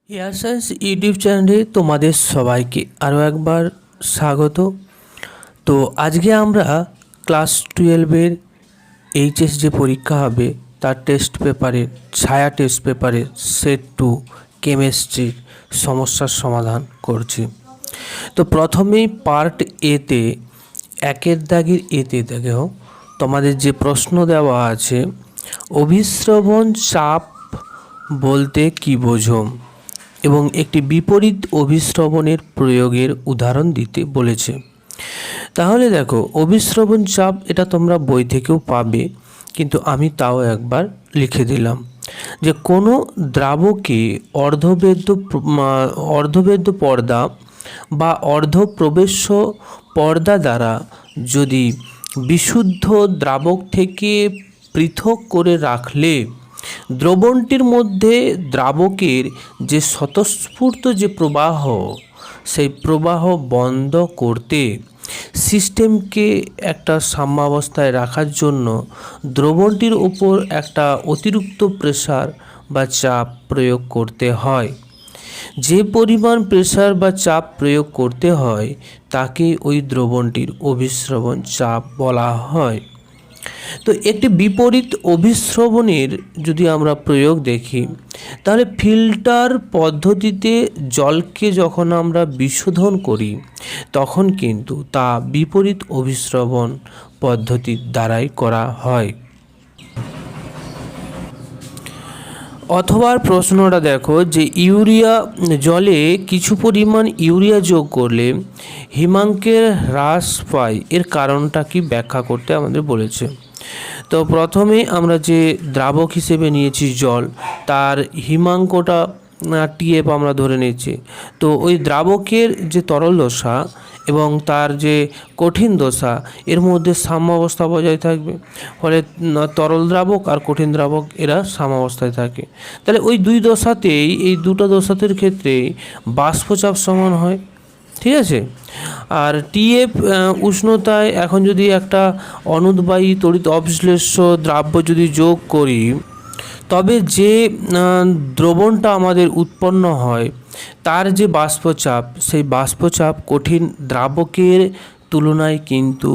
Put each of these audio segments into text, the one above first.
Air science YouTube চ্যানেলে তোমাদের সবাইকে আরও একবার স্বাগত। তো আজকে আমরা ক্লাস 12-এর এইচএস যে পরীক্ষা হবে তার টেস্ট পেপারের ছায়া টেস্ট পেপারের সেট 2 কেমিস্ট্রির সমস্যার সমাধান করছি। তো প্রথমেই পার্ট এতে একের দাগের এতে দেখো তোমাদের যে প্রশ্ন দেওয়া আছে, অভিস্রবণ চাপ বলতে কী বোঝো এবং একটি বিপরীত অভিস্রবণের প্রয়োগের উদাহরণ দিতে বলেছে। তাহলে দেখো, অভিস্রবণ চাপ এটা তোমরা বই থেকেও পাবে, কিন্তু আমি তাও একবার লিখে দিলাম যে কোনো দ্রাবকে অর্ধবেদ্য পর্দা বা অর্ধপ্রবেশ্য পর্দা দ্বারা যদি বিশুদ্ধ দ্রাবক থেকে পৃথক করে রাখলে দ্রবণটির মধ্যে দ্রাবকের যে স্বতঃস্ফূর্ত যে প্রবাহ, সেই প্রবাহ বন্ধ করতে সিস্টেমকে একটা সাম্যাবস্থায় রাখার জন্য দ্রবণটির উপর একটা অতিরিক্ত প্রেসার বা চাপ প্রয়োগ করতে হয়। যে পরিমাণ প্রেসার বা চাপ প্রয়োগ করতে হয় তাকে ওই দ্রবণটির অভিস্রবণ চাপ বলা হয়। তো একটি বিপরীত অভিস্রবণের যদি আমরা প্রয়োগ দেখি, তাহলে ফিল্টার পদ্ধতিতে জলকে যখন আমরা বিশোধন করি তখন কিন্তু তা বিপরীত অভিস্রবণ পদ্ধতির দ্বারাই করা হয়। অথবা প্রশ্নটা দেখো যে জলে কিছু পরিমাণ ইউরিয়া যোগ করলে হিমাঙ্কের হ্রাস পায়, এর কারণটা কি ব্যাখ্যা করতে আমাদের বলেছে। তো প্রথমে আমরা যে দ্রাবক হিসেবে নিয়েছি জল, তার হিমাঙ্কটা টিএফ আমরা ধরে নিচ্ছি। তো ওই দ্রাবকের যে তরল দশা এবং তার যে কঠিন দশা, এর মধ্যে সাম্যাবস্থা বজায় থাকবে, ফলে তরল দ্রাবক আর কঠিন দ্রাবক এরা সাম্যাবস্থায় থাকে। তাহলে ওই দুই দশাতেই, এই দুটো দশাতের ক্ষেত্রে বাষ্পচাপ সমান হয়, ঠিক আছে। আর টিএফ উষ্ণতায় এখন যদি একটা অনুদ্বায়ী তড়িৎ অবিশ্লেষ্য দ্রাব্য যদি যোগ করি, তবে যে দ্রবণটা আমাদের উৎপন্ন হয় তার যে বাষ্পচাপ, সেই বাষ্পচাপ কঠিন দ্রাবকের তুলনায় কিন্তু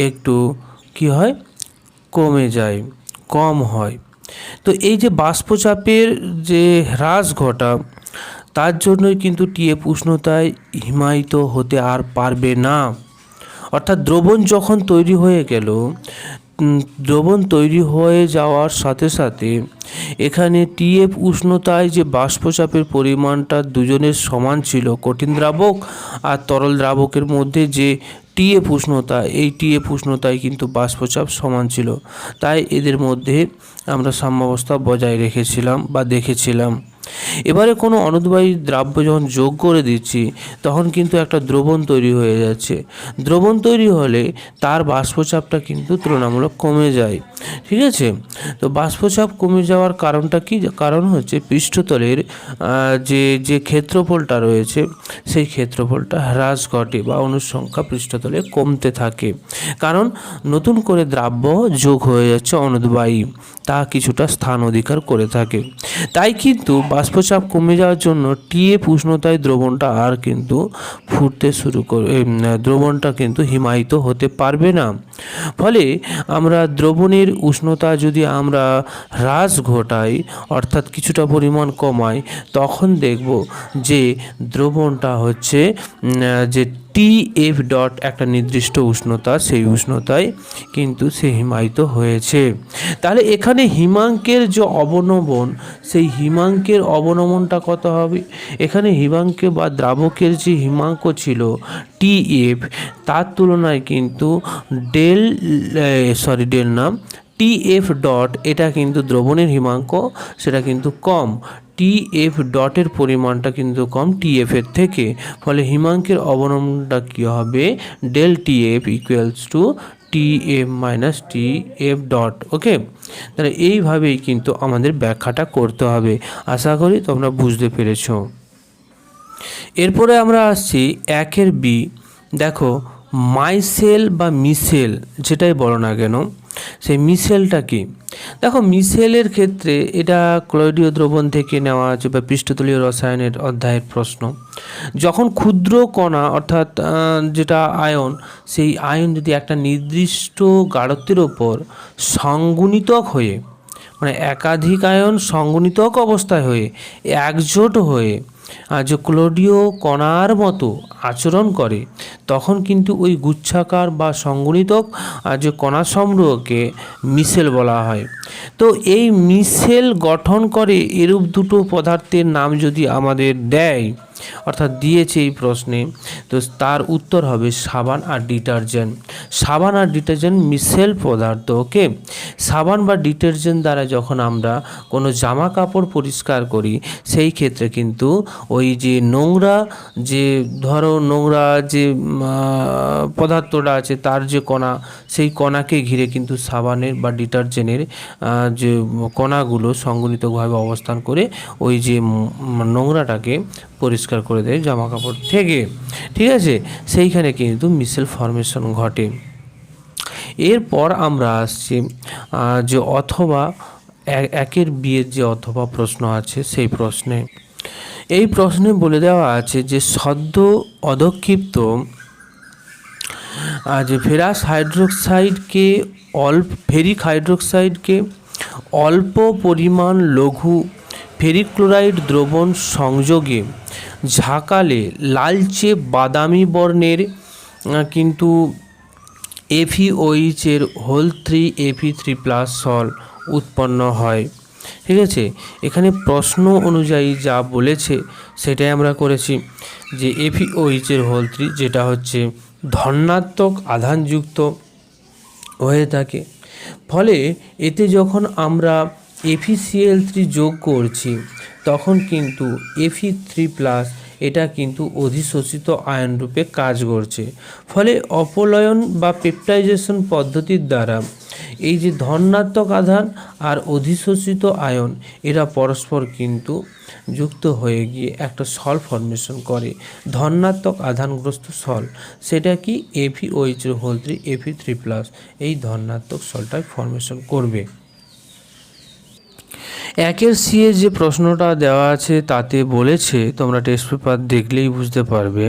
একটু কি হয়, কমে যায়, কম হয়। তো এই যে বাষ্পচাপের যে হ্রাস ঘটা, তার জন্যই কিন্তু টিএফ উষ্ণতায় হিমায়িত হতে আর পারবে না। অর্থাৎ দ্রবণ যখন তৈরি হয়ে গেল, দ্রবণ তৈরি হয়ে যাওয়ার সাথে সাথে এখানে টিএফ উষ্ণতায় যে বাষ্পচাপের পরিমাণটা দুজনের সমান ছিল, কঠিন দ্রাবক আর তরল দ্রাবকের মধ্যে যে টিএফ উষ্ণতা, এই টিএফ উষ্ণতায় কিন্তু বাষ্পচাপ সমান ছিল, তাই এদের মধ্যে আমরা সাম্যাবস্থা বজায় রেখেছিলাম বা দেখেছিলাম। এবারে কোনো অনুদ্বায়ী দ্রাব্য যখন যোগ করে দিচ্ছি, তখন কিন্তু একটা দ্রবণ তৈরি হয়ে যাচ্ছে। দ্রবণ তৈরি হলে তার বাষ্পচাপটা কিন্তু তুলনামূলক কমে যায়, ঠিক আছে। তো বাষ্পচাপ কমে যাওয়ার কারণটা কি? কারণ হচ্ছে পৃষ্ঠতলের যে ক্ষেত্রফলটা রয়েছে, সেই ক্ষেত্রফলটা হ্রাস ঘটে বা অনুসংখ্যা পৃষ্ঠতলে কমতে থাকে, কারণ নতুন করে দ্রাব্য যোগ হয়ে যাচ্ছে অনুদ্বায়ী, তা কিছুটা স্থান অধিকার করে থাকে। তাই কিন্তু বাষ্পচাপ কমে যাওয়ার জন্য টিএফ উষ্ণতায় দ্রবণটা আর কিন্তু ফুটতে শুরু করবে, দ্রবণটা কিন্তু হিমায়িত হতে পারবে না। ফলে আমরা দ্রবণের উষ্ণতা যদি আমরা হ্রাস ঘটাই, অর্থাৎ কিছুটা পরিমাণ কমাই, তখন দেখব যে দ্রবণটা হচ্ছে যে টিএফ ডট একটা নির্দিষ্ট উষ্ণতা, সেই উষ্ণতায় কিন্তু সে হিমায়িত হয়েছে। তাহলে এখানে হিমাঙ্কের যে অবনমন, সেই হিমাঙ্কের অবনমনটা কত হবে? এখানে হিমাঙ্কে বা দ্রাবকের যে হিমাঙ্ক ছিল টিএফ, তার তুলনায় কিন্তু ডেল নাম টিএফ ডট, এটা কিন্তু দ্রবণের হিমাঙ্ক, সেটা কিন্তু কম। টিএফ ডটের পরিমাণটা কিন্তু কম টিএফ এর থেকে, ফলে হিমাঙ্কের অবনমনটা কী হবে? Del T F equals to T F minus T F dot. Okay, তাহলে এইভাবেই কিন্তু আমাদের ব্যাখ্যাটা করতে হবে। আশা করি তোমরা বুঝতে পেরেছ। এরপরে আমরা আসছি একের বি। দেখো, মাইসেল বা মিসেল যেটাই বলো না কেন, সেই মিশেলটা কি? দেখো, মিশেলের ক্ষেত্রে এটা ক্লোরীয় দ্রবণ থেকে নেওয়া আছে বা পৃষ্ঠতলীয় রসায়নের অধ্যায়ের প্রশ্ন। যখন ক্ষুদ্র কণা অর্থাৎ যেটা আয়ন, সেই আয়ন যদি একটা নির্দিষ্ট গাঢ়ত্বের ওপর সংগুণিতক হয়ে, মানে একাধিক আয়ন সংগুণিতক অবস্থায় হয়ে একজোট হয়ে যে ক্লোরীয় কণার মতো আচরণ করে, তখন কিন্তু ওই গুচ্ছাকার বা সংগঠিতক যে কণা সমূহকে মিশেল বলা হয়। তো এই মিশেল গঠন করে এরূপ দুটো পদার্থের নাম যদি আমাদের দেয়, অর্থাৎ দিয়েছে এই প্রশ্নে, তো তার উত্তর হবে সাবান আর ডিটারজেন্ট। সাবান আর ডিটারজেন্ট মিশেল পদার্থ। ওকে, সাবান বা ডিটারজেন্ট দ্বারা যখন আমরা কোনো জামা কাপড় পরিষ্কার করি, সেই ক্ষেত্রে কিন্তু ওই যে নোংরা, যে ধরো নোংরা যে পদার্থটা আছে তার যে কণা, সেই কণাকে ঘিরে কিন্তু সাবানের বা ডিটারজেন্টের যে কণাগুলো সংগঠিতভাবে অবস্থান করে ওই যে নোংরাটাকে পরিষ্কার করে দেয় জামা কাপড় থেকে। ঠিক আছে, সেইখানে কিন্তু মিশেল ফর্মেশন ঘটে। এরপর আমরা আসছি যে অথবা একের বিয়ের যে অথবা প্রশ্ন আছে সেই প্রশ্নে। এই প্রশ্নে বলে দেওয়া আছে যে সদ্য অধক্ষিপ্ত যে ফেরিক হাইড্রোক্সাইডকে অল্প পরিমাণ লঘু ফেরিক ক্লোরাইড দ্রবণ সংযোগে ঝাঁকালে লালচে বাদামি বর্ণের কিন্তু FeOH হোল 3 Fe3+ সল উৎপন্ন হয়। ঠিক আছে, এখানে প্রশ্ন অনুযায়ী যা বলেছে সেটাই আমরা করেছি, যে FeOH হোল 3 যেটা হচ্ছে ধনাত্মক আধানযুক্ত হয়ে থাকে, ফলে এতে যখন আমরা FeCl3 যোগ করছি তখন কিন্তু Fe3+ এটা কিন্তু অধিশোষিত আয়ন রূপে কাজ করছে। ফলে অপলয়ন বা পেপটাইজেশন পদ্ধতির দ্বারা এই যে ধনাত্মক আধান আর অধিশোষিত আয়ন, এরা পরস্পর কিন্তু যুক্ত হয়ে গিয়ে একটা সল ফর্মেশন করে, ধনাত্মক আধানগ্রস্ত সল। সেটা কি FeOH হোল 3 Fe3+, এই ধনাত্মক সলটাই ফর্মেশন করবে। একের সি এর যে প্রশ্নটা দেওয়া আছে তাতে বলেছে, তোমরা টেস্ট পেপার দেখলেই বুঝতে পারবে,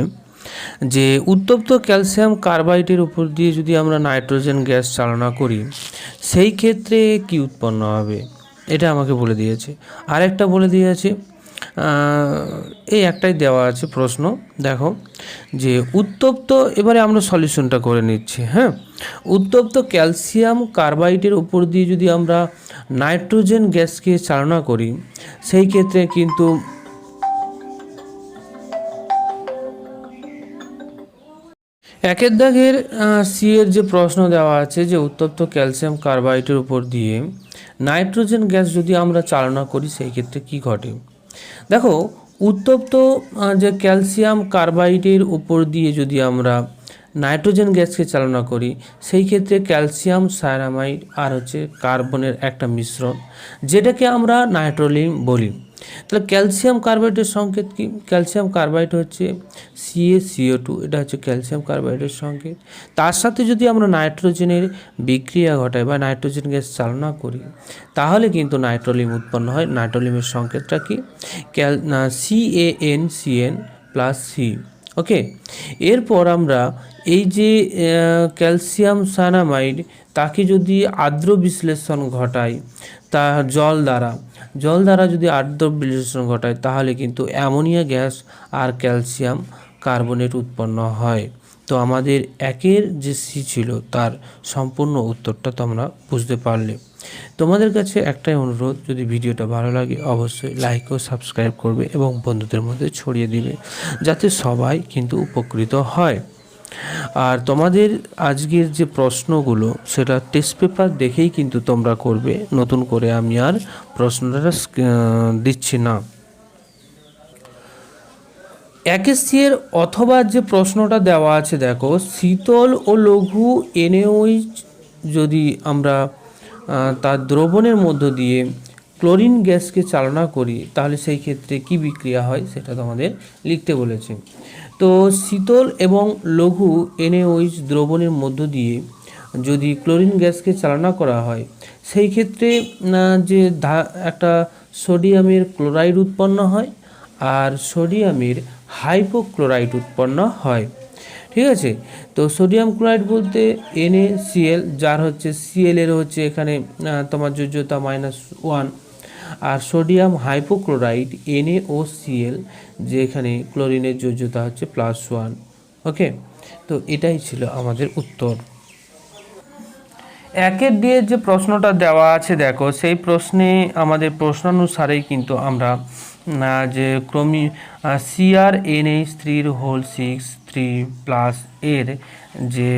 যে উত্তপ্ত ক্যালসিয়াম কার্বাইডের উপর দিয়ে যদি আমরা নাইট্রোজেন গ্যাস চালনা করি সেই ক্ষেত্রে কি উৎপন্ন হবে, এটা আমাকে বলে দিয়েছে। আরেকটা বলে দিয়েছে, এই একটাই দেওয়া আছে প্রশ্ন। দেখো যে উত্তপ্ত, এবারে আমরা সলিউশনটা করে নিচ্ছি। হ্যাঁ, উত্তপ্ত ক্যালসিয়াম কার্বাইডের উপর দিয়ে যদি আমরা নাইট্রোজেন গ্যাসকে চালনা করি সেই ক্ষেত্রে কিন্তু একের দাগের সি এর যে প্রশ্ন দেওয়া আছে, যে উত্তপ্ত ক্যালসিয়াম কার্বাইডের উপর দিয়ে নাইট্রোজেন গ্যাস যদি আমরা চালনা করি সেই ক্ষেত্রে কি ঘটে। দেখো, উত্তপ্ত যে ক্যালসিয়াম কার্বাইডের উপর দিয়ে যদি আমরা নাইট্রোজেন গ্যাসকে চালনা করি সেই ক্ষেত্রে ক্যালসিয়াম সায়ানামাইড আর হচ্ছে কার্বনের একটা মিশ্রণ, যেটাকে আমরা নাইট্রোলিন বলি। তাহলে ক্যালসিয়াম কার্বাইডের সংকেত কি? ক্যালসিয়াম কার্বাইড হচ্ছে CaCO2, এটা হচ্ছে ক্যালসিয়াম কার্বাইডের সংকেত। তার সাথে যদি আমরা নাইট্রোজেনের বিক্রিয়া ঘটাই বা নাইট্রোজেন গ্যাস চালনা করি তাহলে কিন্তু নাইট্রোলিন উৎপন্ন হয়। নাইট্রোলিনের সংকেতটা কি? CaNCN+C। ওকে, এরপর আমরা এই যে ক্যালসিয়াম সায়ানামাইড তাকে যদি আর্দ্র বিশ্লেষণ ঘটাই, তা জল দ্বারা যদি আর্দ্র বিশ্লেষণ ঘটায় তাহলে কিন্তু অ্যামোনিয়া গ্যাস আর ক্যালসিয়াম কার্বনেট উৎপন্ন হয়। তো আমাদের একের যে সি ছিল তার সম্পূর্ণ উত্তরটা তোমরা বুঝতে পারলে। তোমাদের কাছে একটাই অনুরোধ, যদি ভিডিওটা ভালো লাগে অবশ্যই লাইক ও সাবস্ক্রাইব করবে এবং বন্ধুদের মধ্যে ছড়িয়ে দিবে যাতে সবাই কিন্তু উপকৃত হয়। আর তোমাদের আজকের যে প্রশ্নগুলো সেটা টেস্ট পেপার দেখেই কিন্তু তোমরা করবে, নতুন করে আমি আর প্রশ্নটা দিচ্ছি না। একেসি এর অথবা যে প্রশ্নটা দেওয়া আছে, দেখো শীতল ও লঘু NaOH যদি আমরা তার দ্রবণের মধ্য দিয়ে ক্লোরিন গ্যাসকে চালনা করি তাহলে সেই ক্ষেত্রে কি বিক্রিয়া হয় সেটা তোমাদের লিখতে বলেছে। তো শীতল এবং লঘু NaOH দ্রবণের মধ্য দিয়ে যদি ক্লোরিন গ্যাসকে চালনা করা হয় সেই ক্ষেত্রে যে একটা সোডিয়ামের ক্লোরাইড উৎপন্ন হয় আর সোডিয়ামের হাইপোক্লোরাইড উৎপন্ন হয়। ঠিক আছে, তো সোডিয়াম ক্লোরাইড বলতে NaCl, যার হচ্ছে Cl এর হচ্ছে এখানে তোমার যোজ্যতা -1, আর সোডিয়াম হাইপোক্লোরাইড NaOCl, যে এখানে ক্লোরিনের যোজ্যতা হচ্ছে +1। ওকে, তো এটাই ছিল আমাদের উত্তর। 1-এর দিয়ে যে প্রশ্নটা দেওয়া আছে দেখো, সেই প্রশ্নে আমাদের প্রশ্নানুসারেই কিন্তু আমরা যে CrNH3 6 এর যে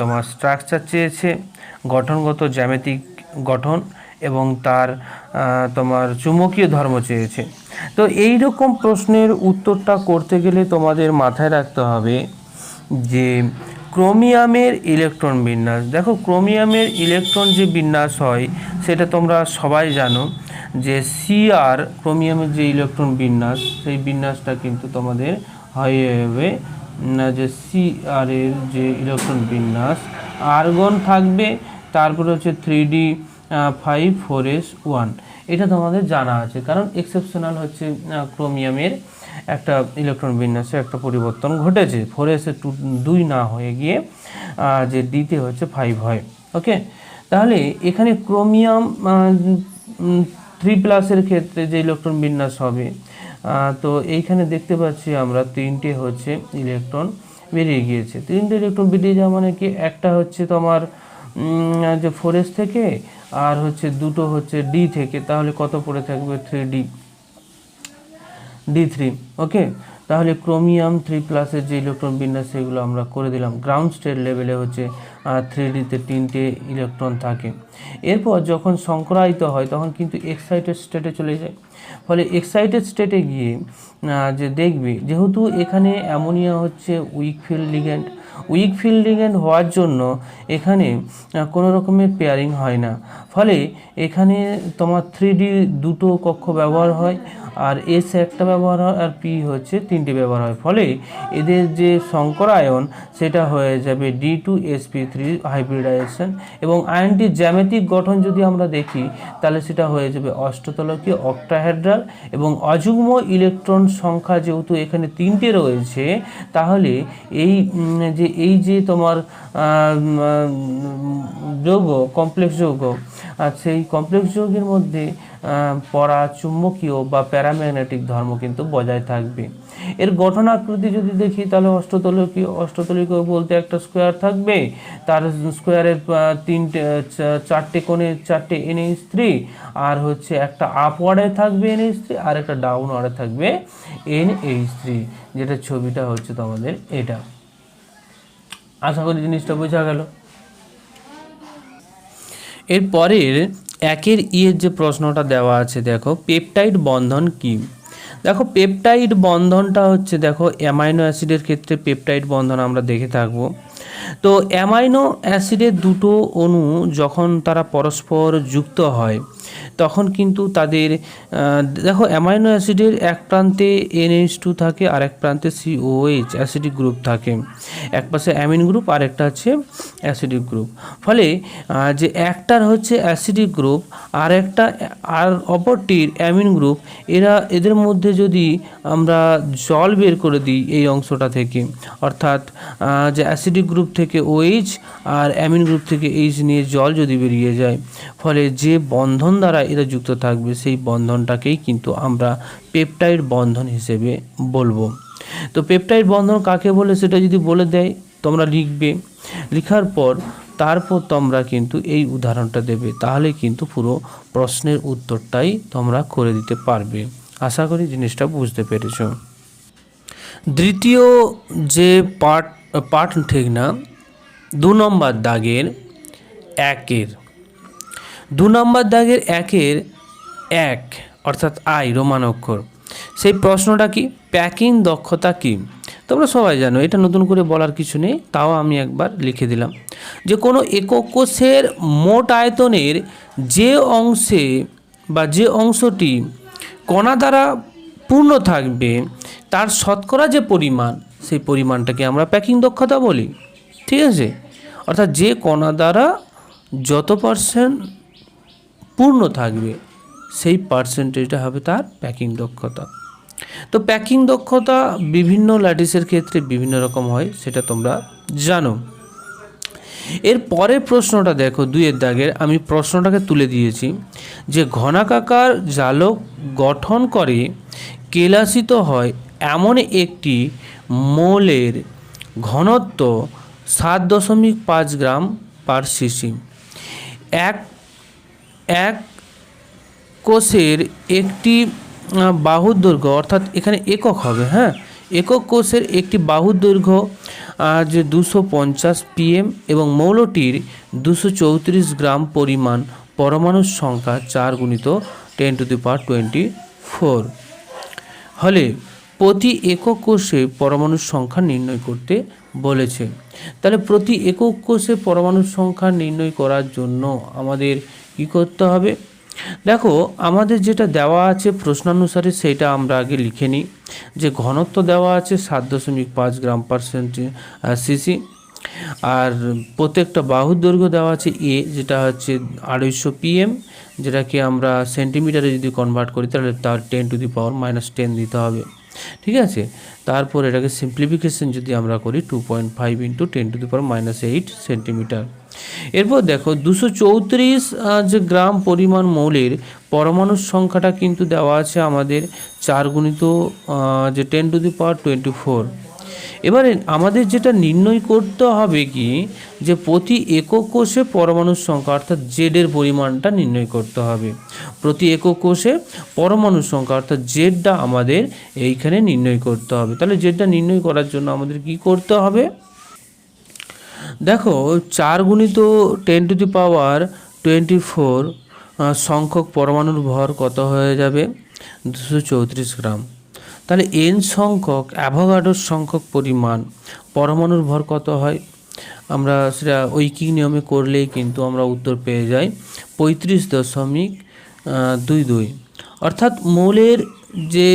তোমার স্ট্রাকচার চেয়েছে, গঠনগত জ্যামিতিক গঠন এবং তার তোমার চুম্বকীয় ধর্ম চেয়েছে। তো এই রকম প্রশ্নের উত্তরটা করতে গেলে তোমাদের মাথায় রাখতে হবে যে ক্রোমিয়ামের ইলেকট্রন বিন্যাস। দেখো, ক্রোমিয়ামের ইলেকট্রন যে বিন্যাস হয় সেটা তোমরা সবাই জানো যে Cr, ক্রোমিয়ামের যে ইলেকট্রন বিন্যাস, সেই বিন্যাসটা কিন্তু তোমাদের হবে যে Cr এর যে ইলেকট্রন বিন্যাস, আর্গন থাকবে, তারপরে হচ্ছে 3d5 4s1। এটা তোমাদের জানা আছে, কারণ এক্সেপশনাল হচ্ছে ক্রোমিয়ামের একটা ইলেকট্রন বিন্যাসে একটা পরিবর্তন ঘটেছে, 4s এর 2 না হয়ে গিয়ে যে ডিতে হচ্ছে 5 হয়। ওকে, তাহলে এখানে ক্রোমিয়াম 3+ এর ক্ষেত্রে যে ইলেকট্রন বিন্যাস হবে, তো এইখানে দেখতে পাচ্ছি আমরা 3টে হচ্ছে ইলেকট্রন বেরিয়ে গিয়েছে। 3টে ইলেকট্রন বেরিয়ে যাওয়া মানে কি, একটা হচ্ছে তোমার যে 4s থেকে, আর হচ্ছে 2টো হচ্ছে ডি থেকে, তাহলে কত পড়ে থাকবে 3d3। ওকে, তাহলে ক্রোমিয়াম 3+ এর যে ইলেকট্রন বিন্যাস সেগুলো আমরা করে দিলাম। গ্রাউন্ড স্টেট লেভেলে হচ্ছে 3dতে 3টে ইলেকট্রন থাকে। এরপর যখন সংকরায়িত হয় তখন কিন্তু এক্সাইটেড স্টেটে চলে যায়। ফলে এক্সাইটেড স্টেটে গিয়ে যে দেখবে, যেহেতু এখানে অ্যামোনিয়া হচ্ছে week field ligand, week field ligand হওয়ার জন্য এখানে কোনো রকমের পেয়ারিং হয় না। ফলে এখানে তোমার 3D 2টো কক্ষ ব্যবহার হয়, আর S একটা ব্যবহার হয়, আর P হচ্ছে 3টে ব্যবহার হয়। ফলে এদের যে সংকরায়ন সেটা হয়ে যাবে D2sp3 হাইব্রিডাইজেশন, এবং আয়নটির জ্যামিতিক গঠন যদি আমরা দেখি তাহলে সেটা হয়ে যাবে অষ্টতলকীয় অক্টাহেড্রাল, এবং অযুগ্ম ইলেকট্রন সংখ্যা যেহেতু এখানে 3টে রয়েছে, তাহলে এই যে তোমার যৌগ, কমপ্লেক্স যৌগ, আর সেই কমপ্লেক্স যৌগের মধ্যে পরা চুম্বকীয় বা প্যারাম্যাগনেটিক ধর্ম কিন্তু বজায় থাকবে। এর গঠন আকৃতি যদি দেখি তাহলে অষ্টতলকীয় বলতে একটা স্কোয়ার থাকবে, তার স্কোয়ারের 4টে কোণে 4টে NH3, আর হচ্ছে একটা আপওয়ার্ডে থাকবে NH3, আর একটা ডাউনওয়ার্ডে থাকবে NH3, যেটা ছবিটা হচ্ছে তোমাদের এটা। আশা করি জিনিসটা বোঝা গেল। এরপরের 1-এর এর যে প্রশ্নটা দেওয়া আছে দেখো, পেপটাইড বন্ধন কি? দেখো, পেপটাইড বন্ধনটা হচ্ছে, দেখো অ্যামাইনো অ্যাসিডের ক্ষেত্রে পেপটাইড বন্ধন আমরা দেখে থাকবো। তো অ্যামাইনো অ্যাসিডের দুটো অণু যখন তারা পরস্পর যুক্ত হয় তখন কিন্তু তাদের দেখো, অ্যামাইনো অ্যাসিডের এক প্রান্তে NH2 থাকে আর এক প্রান্তে COH অ্যাসিডিক গ্রুপ থাকে, এক পাশে অ্যামিন গ্রুপ আর একটা হচ্ছে অ্যাসিডিক গ্রুপ। ফলে যে একটার হচ্ছে অ্যাসিডিক গ্রুপ আর অপরটির অ্যামিন গ্রুপ, এদের মধ্যে যদি আমরা জল বের করে দিই এই অংশটা থেকে, অর্থাৎ যে অ্যাসিডিক গ্রুপ থেকে OH আর অ্যামিন গ্রুপ থেকে H নিয়ে জল যদি বেরিয়ে যায়, ফলে যে বন্ধন দ্বারা এরা যুক্ত থাকবে সেই বন্ধনটাকেই কিন্তু আমরা পেপটাইড বন্ধন হিসেবে বলবো। তো পেপটাইড বন্ধন কাকে বলে সেটা যদি বলে দেয় তোমরা লিখবে, লেখার পর তারপর তোমরা কিন্তু এই উদাহরণটা দেবে, তাহলে কিন্তু পুরো প্রশ্নের উত্তরটাই তোমরা করে দিতে পারবে। আশা করি জিনিসটা বুঝতে পেরেছো। দ্বিতীয় যে পার্ট ঠিক না, 2 নম্বর দাগের 1-এর 2 নম্বর দাগের 1-এর 1 অর্থাৎ I রোমান অক্ষর, সেই প্রশ্নটা কি, প্যাকিং দক্ষতা কি? তোমরা সবাই জানো, এটা নতুন করে বলার কিছু নেই, তাও আমি একবার লিখে দিলাম যে কোনো একক কোষের মোট আয়তনের যে অংশে বা যে অংশটি কণা দ্বারা পূর্ণ থাকবে তার শতকরা যে পরিমাণ, সেই পরিমাণটাকে আমরা প্যাকিং দক্ষতা বলি। ঠিক আছে, অর্থাৎ যে কণা দ্বারা যত পার্সেন্ট পূর্ণ থাকবে সেই পার্সেন্টেজটা হবে তার প্যাকিং দক্ষতা। তো প্যাকিং দক্ষতা বিভিন্ন ল্যাটিসের ক্ষেত্রে বিভিন্ন রকম হয়, সেটা তোমরা জানো। এর পরের প্রশ্নটা দেখো, 2 দাগের, আমি প্রশ্নটাকে তুলে দিয়েছি যে ঘনাকাকার জালক গঠন করে কেলাসিত হয় এমন একটি মৌলের ঘনত্ব 7.5 গ্রাম পার সিসি। এক এক কোষের একটি বাহুর দৈর্ঘ্য, অর্থাৎ এখানে একক হবে, হ্যাঁ, একক কোষের একটি বাহুর দৈর্ঘ্য যে 250 pm এবং মৌলটির 234 গ্রাম পরিমাণ পরমাণুর সংখ্যা 4 × 10⁻24 হলে প্রতি একক কোষে পরমাণুর সংখ্যা নির্ণয় করতে বলেছে। তাহলে প্রতি একক কোষে পরমাণুর সংখ্যা নির্ণয় করার জন্য আমাদের কী করতে হবে? দেখো, আমাদের যেটা দেওয়া আছে প্রশ্নানুসারে সেটা আমরা আগে লিখে নিই। যে ঘনত্ব দেওয়া আছে 7.5 গ্রাম পার সিসি, আর প্রত্যেকটা বাহুর দৈর্ঘ্য দেওয়া আছে এ, যেটা হচ্ছে 250 pm, যেটাকে আমরা সেন্টিমিটারে যদি কনভার্ট করি তাহলে তার 10⁻⁻10 দিতে হবে, ঠিক আছে। তারপর এটাকে সিম্পলিফিকেশন যদি আমরা করি 2.5 × 10⁻⁻8 সেন্টিমিটার। এরপর দেখো 234 যে গ্রাম পরিমাণ মৌলের পরমাণুর সংখ্যাটা কিন্তু দেওয়া আছে আমাদের 4 × যে 10⁻24। এবারে আমাদের যেটা নির্ণয় করতে হবে কি, যে প্রতি একক কোষে পরমাণুর সংখ্যা, অর্থাৎ জেডের পরিমাণটা নির্ণয় করতে হবে। প্রতি একক কোষে পরমাণুর সংখ্যা অর্থাৎ জেডটা আমাদের এইখানে নির্ণয় করতে হবে। তাহলে জেডটা নির্ণয় করার জন্য আমাদের কি করতে হবে? দেখো, 4 × 10⁻24 সংখ্যক পরমাণুর ভর কত হয়ে যাবে? 234 গ্রাম। তাহলে এন সংখ্যক অ্যাভোগাড্রোর সংখ্যক পরিমাণ পরমাণুর ভর কত হয়? আমরা সেটা ঐকিক নিয়মে করলেই কিন্তু আমরা উত্তর পেয়ে যাই 35.22। অর্থাৎ মৌলের যে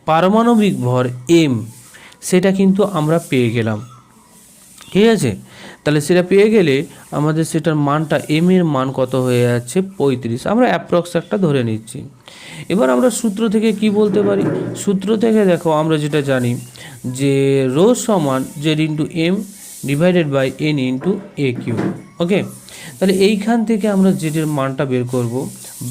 পারমাণবিক ভর এম, সেটা কিন্তু আমরা পেয়ে গেলাম, ঠিক আছে। তাহলে সেটা পেয়ে গেলে আমাদের সেটার মানটা, এম এর মান কত হয়ে যাচ্ছে? 35। আমরা অ্যাপ্রক্স একটা ধরে নিচ্ছি। এবার আমরা সূত্র থেকে কি বলতে পারি? সূত্র থেকে দেখো, আমরা যেটা জানি যে রো সমান Z into M divided by N into A Q. Okay, তাহলে এইখান থেকে আমরা জেডের মানটা বের করব,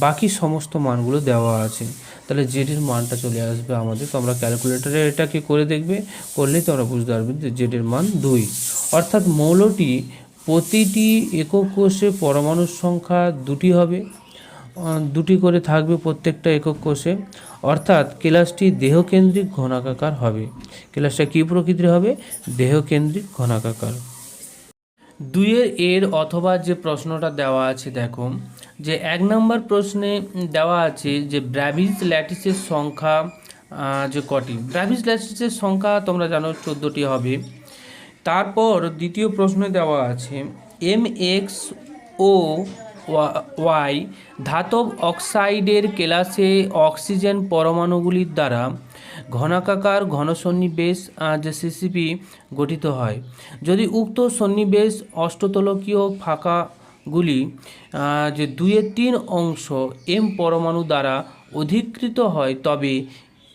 বাকি সমস্ত মানগুলো দেওয়া আছে। তাহলে জেডের মানটা চলে আসবে আমাদের, তো আমরা ক্যালকুলেটারে এটাকে করে দেখবে, করলেই তো আমরা বুঝতে পারবো যে জেডের মান 2। অর্থাৎ মৌলটি প্রতিটি একক কোষে পরমাণুর সংখ্যা 2টি হবে, 2টি করে থাকবে প্রত্যেকটা একক কোষে। অর্থাৎ কেলাসটি দেহকেন্দ্রিক ঘনাকাকার হবে। কেলাসটা কী প্রকৃতির হবে? দেহকেন্দ্রিক ঘনাকাকার। 2 অথবা যে প্রশ্নটা দেওয়া আছে, দেখো যে 1 নম্বর প্রশ্নে দেওয়া আছে যে ব্র্যাভিস ল্যাটিসের সংখ্যা যে কটি? ব্র্যাভিস ল্যাটিসের সংখ্যা তোমরা জানো 14টি হবে। তারপর দ্বিতীয় প্রশ্নে দেওয়া আছে MxO ধাতব অক্সাইডের কেলাসে অক্সিজেন পরমাণুগুলির দ্বারা ঘনাকাকার ঘনসন্নিবেশ যে সিসিপি গঠিত হয়। যদি উক্ত সন্নিবেশ অষ্টতলকীয় ফাঁকাগুলি যে 2/3 অংশ এম পরমাণু দ্বারা অধিকৃত হয়, তবে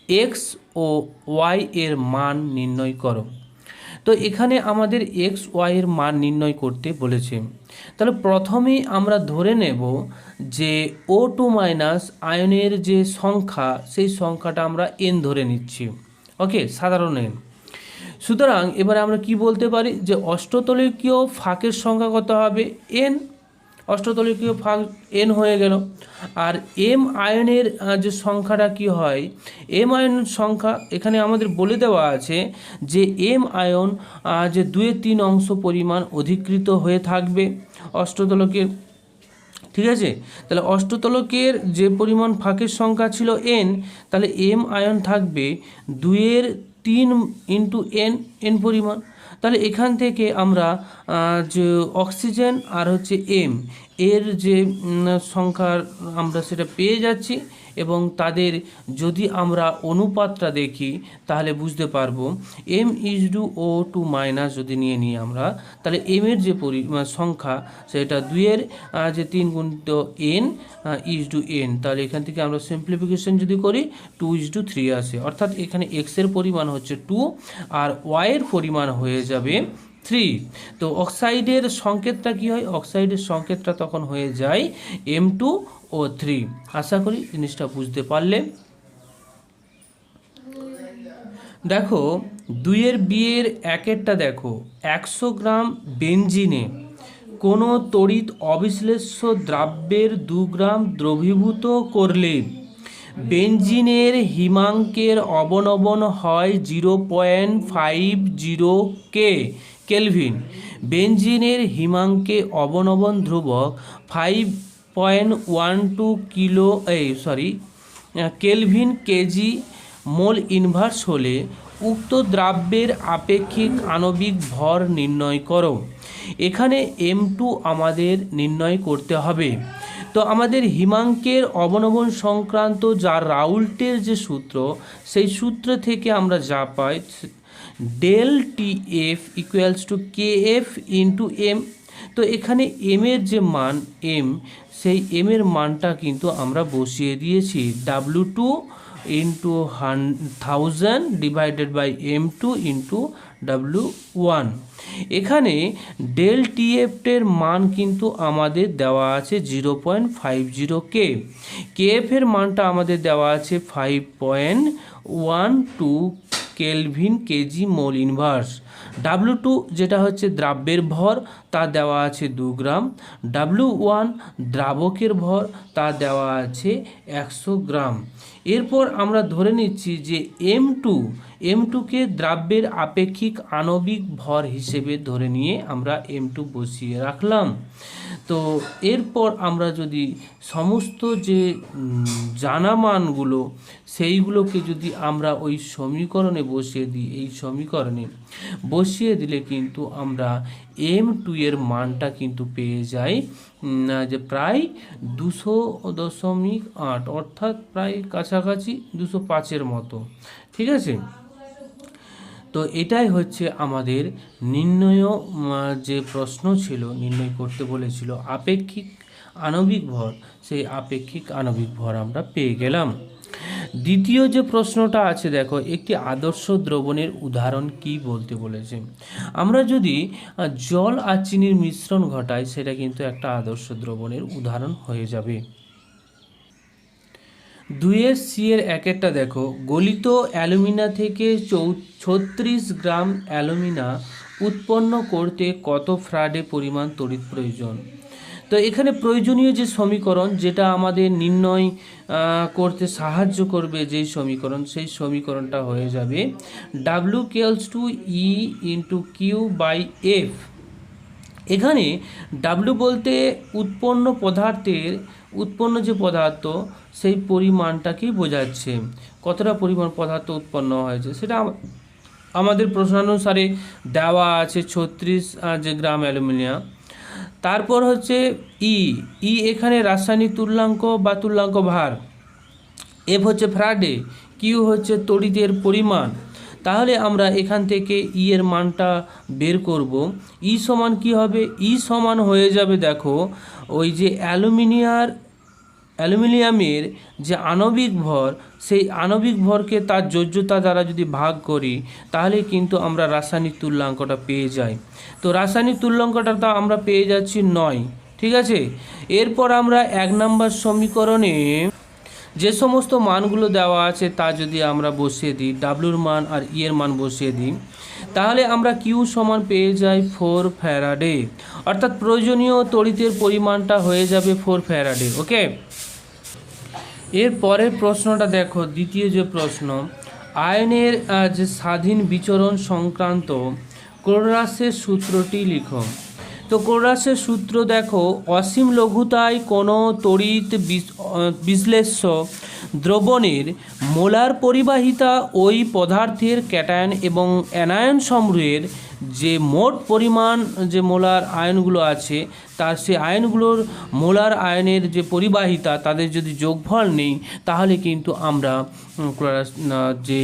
এক্স ও ওয়াই এর মান নির্ণয় করো। তো এখানে আমাদের এক্স ওয়াই এর মান নির্ণয় করতে বলেছে। তাহলে প্রথমেই আমরা ধরে নেব যে O2- আয়নের যে সংখ্যা, সেই সংখ্যাটা আমরা এন ধরে নিচ্ছি। ওকে, সাধারণ এন। সুতরাং এবারে আমরা কি বলতে পারি যে অষ্টতলকীয় ফাঁকের সংখ্যা কত হবে? এন। অষ্টতলকীয় ফাঁক এন হয়ে গেল। আর এম আয়নের যে সংখ্যাটা কি হয়? এম আয়নের সংখ্যা এখানে আমাদের বলে দেওয়া আছে যে এম আয়ন যে 2/3 অংশ পরিমাণ অধিকৃত হয়ে থাকবে অষ্টতলকের, ঠিক আছে। তাহলে অষ্টতলকের যে পরিমাণ ফাঁকের সংখ্যা ছিল এন, তাহলে এম আয়ন থাকবে 2/3 ইন্টু এন পরিমাণ। তাহলে এখান থেকে আমরা যে অক্সিজেন আর হচ্ছে এম এর যে সংখ্যা আমরা সেটা পেয়ে যাচ্ছি। এবং তাদের যদি আমরা অনুপাতটা দেখি তাহলে বুঝতে পারবো M:O2 মাইনাস যদি নিই আমরা, তাহলে এর যে সংখ্যা সেটা 2-এর যে 3 গুণিত n:n, তাহলে এখান থেকে আমরা সিম্পলিফিকেশন যদি করি 2:3 আসে, অর্থাৎ এখানে x এর পরিমাণ হচ্ছে 2 আর y এর পরিমাণ হয়ে যাবে 3। তো অক্সাইডের সংকেতটা কি হয়? অক্সাইডের সংকেতটা তখন হয়ে যায় M2O3। আশা করি জিনিসটা বুঝতে পারলে। দেখো 2-এর বিয়ের 1-এরটা দেখো, 100 গ্রাম বেনজিনে কোনো তড়িৎ অবিশ্লেষ্য দ্রব্যের 2 গ্রাম দ্রবীভূত করলে বেনজিনের হিমাঙ্কের অবনমন হয় 0.50 কেলভিন। বেনজিনের হিমাঙ্কে অবনমন ধ্রুবক 5.12 কেলভিন কেজি মোল ইনভার্স হলে উক্ত দ্রব্যের আপেক্ষিক আণবিক ভর নির্ণয় করো। এখানে M2 আমাদের নির্ণয় করতে হবে। তো আমাদের হিমাঙ্কের অবনমন সংক্রান্ত যা রাউল্টের যে সূত্র, সেই সূত্র থেকে আমরা যা পাই del TF equals to KF into M। তো এখানে M এর যে মান M, সেই M এর মানটা কিন্তু আমরা বসিয়ে দিয়েছি W2 into 1000 divided by M2 into W1। এখানে ডেল TF এর মান কিন্তু আমাদের দেওয়া আছে 0.50 KF এর মানটা আমাদের দেওয়া আছে 5.12 kelvin kg mole inverse. W2 যেটা হচ্ছে দ্রব্যের ভর, তা দেওয়া আছে 2 গ্রাম। W1 দ্রাবকের ভর, তা দেওয়া আছে 100 গ্রাম। এরপর আমরা ধরে নিচ্ছি যে M2কে দ্রব্যের আপেক্ষিক আণবিক ভর হিসেবে ধরে নিয়ে আমরা M2 বসিয়ে রাখলাম। তো এরপর আমরা যদি সমস্ত যে জানা মানগুলো সেইগুলোকে যদি আমরা ওই সমীকরণে বসিয়ে দিই, এই সমীকরণে বসিয়ে দিলে কিন্তু আমরা M2 এর মানটা কিন্তু পেয়ে যাই যে প্রায় 200.8, অর্থাৎ প্রায় কাছাকাছি 205-এর মতো। ঠিক আছে, তো এটাই হচ্ছে আমাদের নির্ণয় যে প্রশ্ন ছিল, নির্ণয় করতে বলেছিল আপেক্ষিক আণবিক ভর, সেই আপেক্ষিক আণবিক ভর আমরা পেয়ে গেলাম। দ্বিতীয় যে প্রশ্নটা আছে দেখো, একটি আদর্শ দ্রবণের উদাহরণ কি বলতে বলেছে। আমরা যদি জল আর চিনির মিশ্রণ ঘটাই, সেটা কিন্তু একটা আদর্শ দ্রবণের উদাহরণ হয়ে যাবে। 2-এর C-এর 1-এরটা দেখো, গলিত অ্যালুমিনা থেকে 36 গ্রাম অ্যালুমিনা উৎপন্ন করতে কত ফ্যারাডে পরিমাণ তড়িৎ প্রয়োজন। তো এখানে প্রয়োজনীয় যে সমীকরণ, যেটা আমাদের নির্ণয় করতে সাহায্য করবে যেই সমীকরণ, সেই সমীকরণটা হয়ে যাবে W = E × Q / F। এখানে W বলতে উৎপন্ন যে পদার্থ, সেই পরিমাণটাকেই বোঝাচ্ছে। কতটা পরিমাণ পদার্থ উৎপন্ন হয়েছে সেটা আমাদের প্রশ্নানুসারে দেওয়া আছে 36 যে গ্রাম অ্যালুমিনিয়াম। তারপর হচ্ছে ই এখানে রাসায়নিক তুল্যাঙ্ক বা তুল্যাঙ্ক ভার, এফ হচ্ছে ফ্যারাডে, কিউ হচ্ছে তড়িতের পরিমাণ। তাহলে আমরা এখান থেকে ই এর মানটা বের করব। ই সমান কি হবে? ই সমান হয়ে যাবে, দেখো ওই যে অ্যালুমিনিয়ামের যে আণবিক ভর, সেই আণবিক ভরকে তার যোজ্যতা দ্বারা যদি ভাগ করি, তাহলে কিন্তু আমরা রাসায়নিক তুল্যাঙ্কটা পেয়ে যাই। তো রাসায়নিক তুল্যাঙ্কটা তো আমরা পেয়ে যাচ্ছি 9। ঠিক আছে, এরপর আমরা 1 নম্বর সমীকরণে যে সমস্ত মানগুলো দেওয়া আছে তা যদি আমরা বসিয়ে দিই, ডাব্লুর মান আর ই এর মান বসিয়ে দিই, তাহলে আমরা কিউ সমান পেয়ে যাই 4 ফ্যারাডে, অর্থাৎ প্রয়োজনীয় তড়িতের পরিমাণটা হয়ে যাবে 4 ফ্যারাডে। ওকে, এর পরের প্রশ্নটা দেখো, দ্বিতীয় যে প্রশ্ন, আয়নের যে স্বাধীন বিচরণ সংক্রান্ত ক্লোরাসের সূত্রটি লিখো। তো ক্লোরাসের সূত্র দেখো, অসীম লঘুতায় কোনো তড়িৎ বিশ্লেষ্য দ্রবণের মোলার পরিবাহিতা ওই পদার্থের ক্যাটায়ন এবং অ্যানায়ন সমূহের যে মোট পরিমাণ যে মোলার আয়নগুলো আছে তার সেই আয়নগুলোর মোলার আয়নের যে পরিবাহিতা তাদের যদি যোগফল নেই তাহলে কিন্তু আমরা যে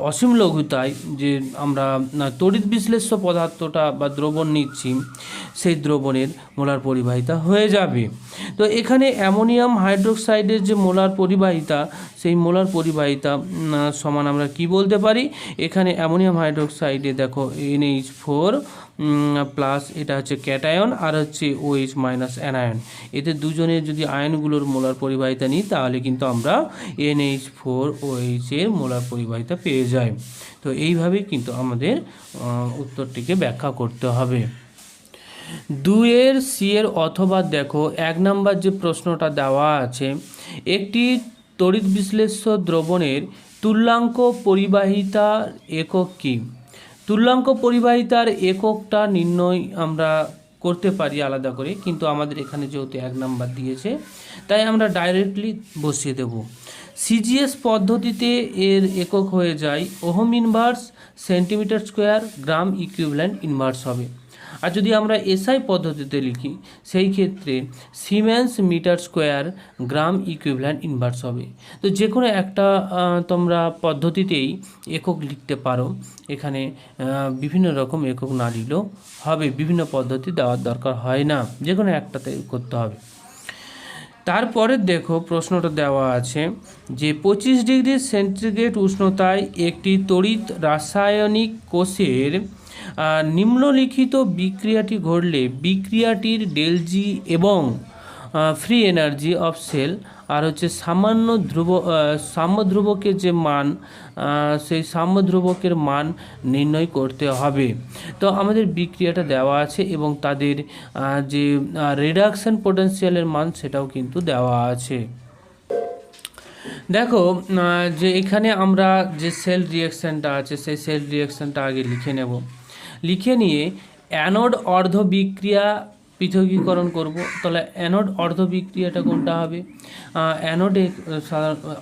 অসীম লঘুতায় যে আমরা তড়িৎ বিশ্লেষ্য পদার্থটা বা দ্রবণ নিচ্ছি সেই দ্রবণের মোলার পরিবাহিতা হয়ে যাবে। তো এখানে অ্যামোনিয়াম হাইড্রোক্সাইডের যে মোলার পরিবাহিতা সেই মোলার পরিবাহিতা সমান আমরা কি বলতে পারি, এখানে অ্যামোনিয়াম হাইড্রোক্সাইডে দেখো NH4 প্লাস এটা হচ্ছে ক্যাটায়ন আর হচ্ছে OH মাইনাস অ্যানায়ন, এতে দুজনের যদি আয়নগুলোর মোলার পরিবাহিতা নিই তাহলে কিন্তু আমরা NH4OH এর মোলার পরিবাহিতা পেয়ে যাই। তো এইভাবেই কিন্তু আমাদের উত্তরটিকে ব্যাখ্যা করতে হবে। 2 সি এর অথবা দেখো 1 নম্বর যে প্রশ্নটা দেওয়া আছে, একটি তড়িৎ বিশ্লেষ্য দ্রবণের তুল্যাঙ্ক পরিবাহিতার একক কী? তুল্যাঙ্ক পরিবাহিতার এককটা নির্ণয় আমরা করতে পারি আলাদা করে, কিন্তু আমাদের এখানে যেহেতু 1 নম্বর দিয়েছে তাই আমরা ডাইরেক্টলি বসিয়ে দেব। সিজিএস পদ্ধতিতে এর একক হয়ে যায় ohm inverse centimetre square gram equivalent inverse হবে। আর যদি আমরা এসআই পদ্ধতিতে লিখি সেই ক্ষেত্রে siemens metre square gram equivalent inverse হবে। তো যে কোনো একটা তোমরা পদ্ধতিতেই একক লিখতে পারো, এখানে বিভিন্ন রকম একক না লিখলেও হবে, বিভিন্ন পদ্ধতি দেওয়ার দরকার হয় না, যে কোনো একটাতে করতে হবে। তারপরে দেখো প্রশ্নটা দেওয়া আছে যে 25 ডিগ্রি সেন্টিগ্রেড উষ্ণতায় একটি তড়িৎ রাসায়নিক কোষের নিম্নলিখিত বিক্রিয়াটি ঘটলে বিক্রিয়াটির ΔG এবং ফ্রি এনার্জি অফ সেল আর হচ্ছে সাম্য ধ্রুবকের যে মান সেই সাম্য ধ্রুবকের মান নির্ণয় করতে হবে। তো আমাদের বিক্রিয়াটা দেওয়া আছে এবং তাদের যে রিডাকশন পোটেনশিয়ালের মান সেটাও কিন্তু দেওয়া আছে। দেখো যে এখানে আমরা যে সেল রিয়াকশানটা আছে সেই সেল রিয়াকশানটা আগে লিখে নেব, লিখে নিয়ে অ্যানোড অর্ধ বিক্রিয়া পৃথকীকরণ করব। তাহলে অ্যানোড অর্ধ বিক্রিয়াটা কোনটা হবে?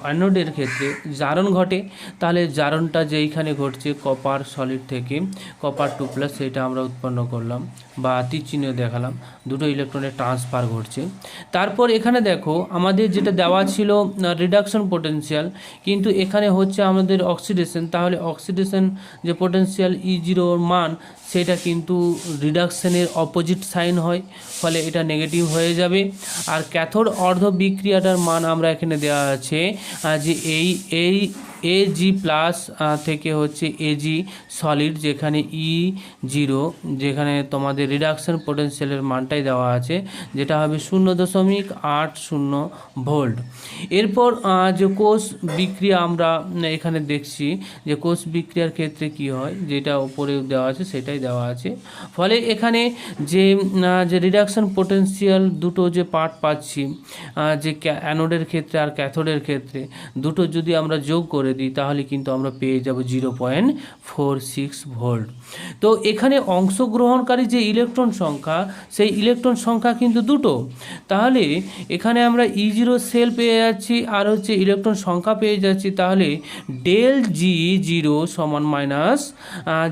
অ্যানোডের ক্ষেত্রে জারণ ঘটে, তাহলে জারণটা যেইখানে ঘটছে কপার সলিড থেকে কপার 2+ সেটা আমরা উৎপন্ন করলাম বা তীর চিহ্ন দেখালাম, দুটো ইলেকট্রনের ট্রান্সফার ঘটছে। তারপর এখানে দেখো আমাদের যেটা দেওয়া ছিল রিডাকশন পোটেনশিয়াল, কিন্তু এখানে হচ্ছে আমাদের অক্সিডেশন, তাহলে অক্সিডেশন যে পোটেনশিয়াল E0 মান সেটা কিন্তু রিডাকশনের অপোজিট সাইন হয়, ফলে এটা নেগেটিভ হয়ে যাবে। আর ক্যাথোড অর্ধ বিক্রিয়াটার মান আমরা এখানে দেওয়া আছে যে এই AG প্লাস থেকে হচ্ছে AG সলিড, যেখানে E0 যেখানে তোমাদের রিডাকশন পোটেনশিয়ালের মানটাই দেওয়া আছে যেটা হবে 0.80 ভোল্ট। এরপর যে কোষ বিক্রিয়া আমরা এখানে দেখছি যে কোষ বিক্রিয়ার ক্ষেত্রে কি হয়, যেটা উপরে দেওয়া আছে সেটাই দেওয়া আছে। ফলে এখানে যে রিডাকশন পোটেনশিয়াল দুটো যে পার্ট পাচ্ছি যে অ্যানোডের ক্ষেত্রে আর ক্যাথোডের ক্ষেত্রে দুটো যদি আমরা যোগ করে দিই তাহলে কিন্তু আমরা পেয়ে যাব 0.46 ভোল্ট। তো এখানে অংশগ্রহণকারী যে ইলেকট্রন সংখ্যা সেই ইলেকট্রন সংখ্যা কিন্তু দুটো, তাহলে এখানে আমরা E0 সেল পেয়ে যাচ্ছি আর হচ্ছে ইলেকট্রন সংখ্যা পেয়ে যাচ্ছি। তাহলে ΔG0 সমান মাইনাস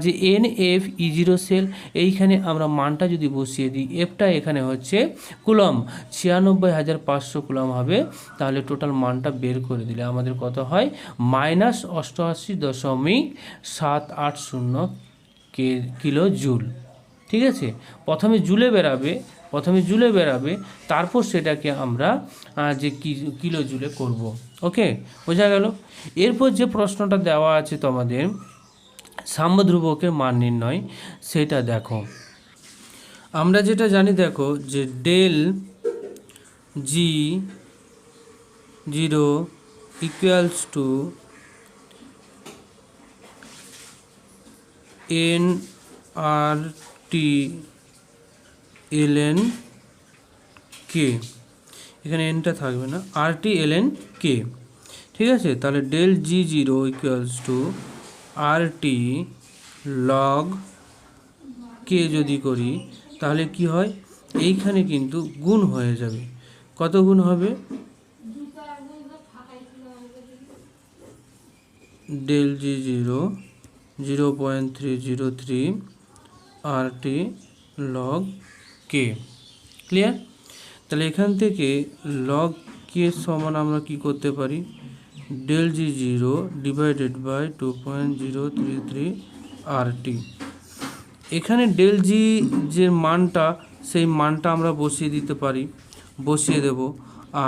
যে NF E0 সেল, এইখানে আমরা মানটা যদি বসিয়ে দিই, এফটা এখানে হচ্ছে কুলম 96,500 কুলম হবে, তাহলে টোটাল মানটা বের করে দিলে আমাদের কত হয় -88.780 কিলো জুল। ঠিক আছে, প্রথমে জুলে বেরাবে তারপর সেটাকে আমরা যে কিলো জুলে করব। ওকে, বোঝা গেল। এরপর যে প্রশ্নটা দেওয়া আছে তোমাদের সাম্য ধ্রুবকের মান নির্ণয়, সেটা দেখো আমরা যেটা জানি, দেখো যে ΔG0 equals to nRT ln K, এখানে nটা থাকবে না, RT ln K। ঠিক আছে, তাহলে ΔG0 equals to RT log K যদি করি তাহলে কি হয়, এইখানে কিন্তু গুণ হয়ে যাবে। কত গুণ হবে? ΔG0 0.303 RT log K। Clear? তাহলে এখান থেকে লগ কে সমান আমরা কি করতে পারি, del G zero divided by 2.033 RT। এখানে ডেল জি যে মানটা, সেই মানটা আমরা বসিয়ে দিতে পারি, বসিয়ে দেব।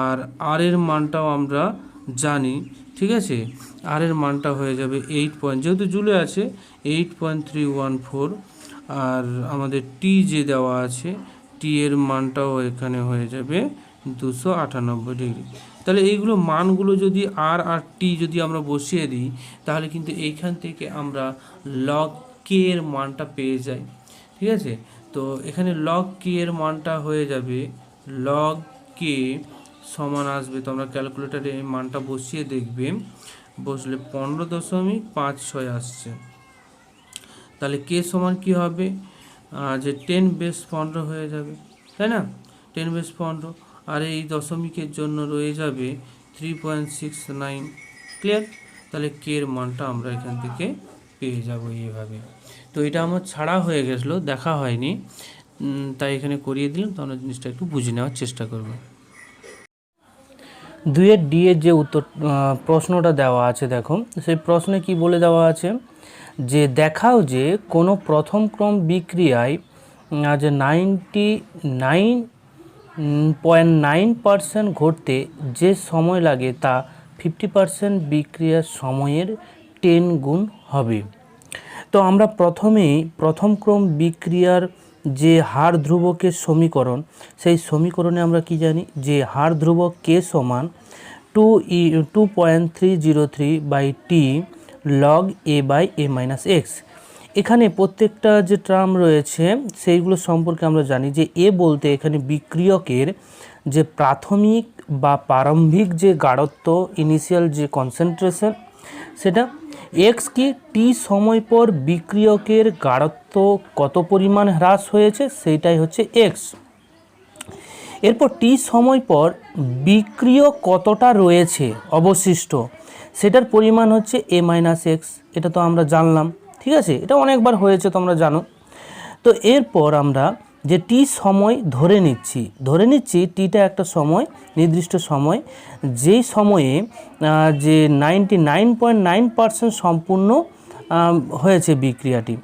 আর আর এর মানটাও আমরা জানি, ঠিক আছে। আর এর মানটা হয়ে যাবে 8 যেহেতু জুলে আছে 8.314, আর আমাদের টি যে দেওয়া আছে, টি এর মানটাও এখানে হয়ে যাবে 298 ডিগ্রি। তাহলে এইগুলো মানগুলো যদি আর টি যদি আমরা বসিয়ে দিই, তাহলে কিন্তু এইখান থেকে আমরা লগ কে এর মানটা পেয়ে যাই, ঠিক আছে। তো এখানে লগ কে এর মানটা হয়ে যাবে, লগ কে সমান আসবে, তোমরা ক্যালকুলেটারে এই মানটা বসিয়ে দেখবে, বসলে 15.56 আসছে। তাহলে কে সমান কি হবে, যে 10^15 হয়ে যাবে, তাই না, 10^15, আর এই দশমিকের জন্য রয়ে যাবে 3.69। ক্লিয়ার? তাহলে কে এর মানটা আমরা এখান থেকে পেয়ে যাব এইভাবে। তো এটা আমার ছাড়া হয়ে গেছিলো, দেখা হয়নি, তাই এখানে করিয়ে দিলাম, তাহলে জিনিসটা একটু বুঝে নেওয়ার চেষ্টা করব। 2-এর ডি এর যে উত্তর প্রশ্নটা দেওয়া আছে, দেখো সেই প্রশ্নে কি বলে দেওয়া আছে, যে দেখাও যে কোনো প্রথম ক্রম বিক্রিয়ায় যে 99.9% ঘটতে যে সময় লাগে তা 50% বিক্রিয়ার সময়ের 10 গুণ হবে। তো আমরা প্রথমেই প্রথম ক্রম বিক্রিয়ার যে হার ধ্রুবকের সমীকরণ, সেই সমীকরণে আমরা কি জানি, যে হার ধ্রুবক কে সমান 2.303/t log a/a-x। এখানে প্রত্যেকটা যে টার্ম রয়েছে সেইগুলো সম্পর্কে আমরা জানি, যে এ বলতে এখানে বিক্রিয়কের যে প্রাথমিক বা প্রারম্ভিক যে গাঢ়ত্ব, ইনিশিয়াল যে কনসেন্ট্রেশন, সেটা। এক্স কি, টি সময় পর বিক্রিয়কের গাঢ়ত্ব কত পরিমাণ হ্রাস হয়েছে, সেইটাই হচ্ছে এক্স। এরপর টি সময় পর বিক্রিয়ক কতটা রয়েছে অবশিষ্ট, সেটার পরিমাণ হচ্ছে a-x। এটা তো আমরা জানলাম, ঠিক আছে, এটা অনেকবার হয়েছে, তোমরা জানো। তো এরপর আমরা যে টি সময় ধরে নিচ্ছি টিটা একটা সময়, নির্দিষ্ট সময়, যেই সময়ে যে 99.9% সম্পূর্ণ হয়েছে বিক্রিয়াটি।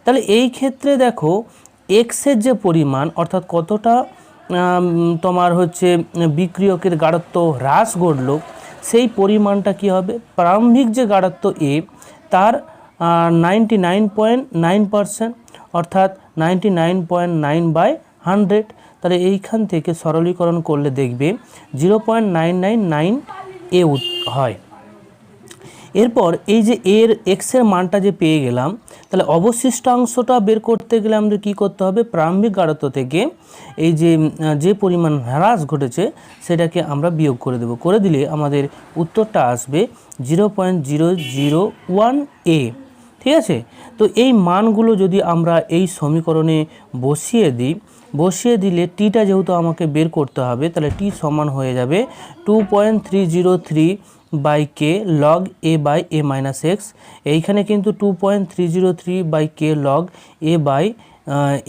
তাহলে এই ক্ষেত্রে দেখো এক্সের যে পরিমাণ, অর্থাৎ কতটা তোমার হচ্ছে বিক্রিয়কের গাঢ়ত্ব হ্রাস ঘটল, সেই পরিমাণটা কি হবে, প্রারম্ভিক যে গাঢ়ত্ব এ, তার 99.9%, অর্থাৎ 99.9/100। তাহলে এইখান থেকে সরলীকরণ করলে দেখবে 0.999 এ হয়। এরপর এই যে এর এক্সের মানটা যে পেয়ে গেলাম, তাহলে অবশিষ্টাংশটা বের করতে গেলে আমাদের কী করতে হবে, প্রারম্ভিক গাঢ়ত্ব থেকে এই যে পরিমাণ হ্রাস ঘটেছে সেটাকে আমরা বিয়োগ করে দেব। করে দিলে আমাদের উত্তরটা আসবে 0.001 এ। ঠিক আছে, তো এই মানগুলো যদি আমরা এই সমীকরণে বসিয়ে দিলে টিটা যেহেতু আমাকে বের করতে হবে, তাহলে টি সমান হয়ে যাবে 2.303/k log a/a-x। এইখানে কিন্তু 2.303/k log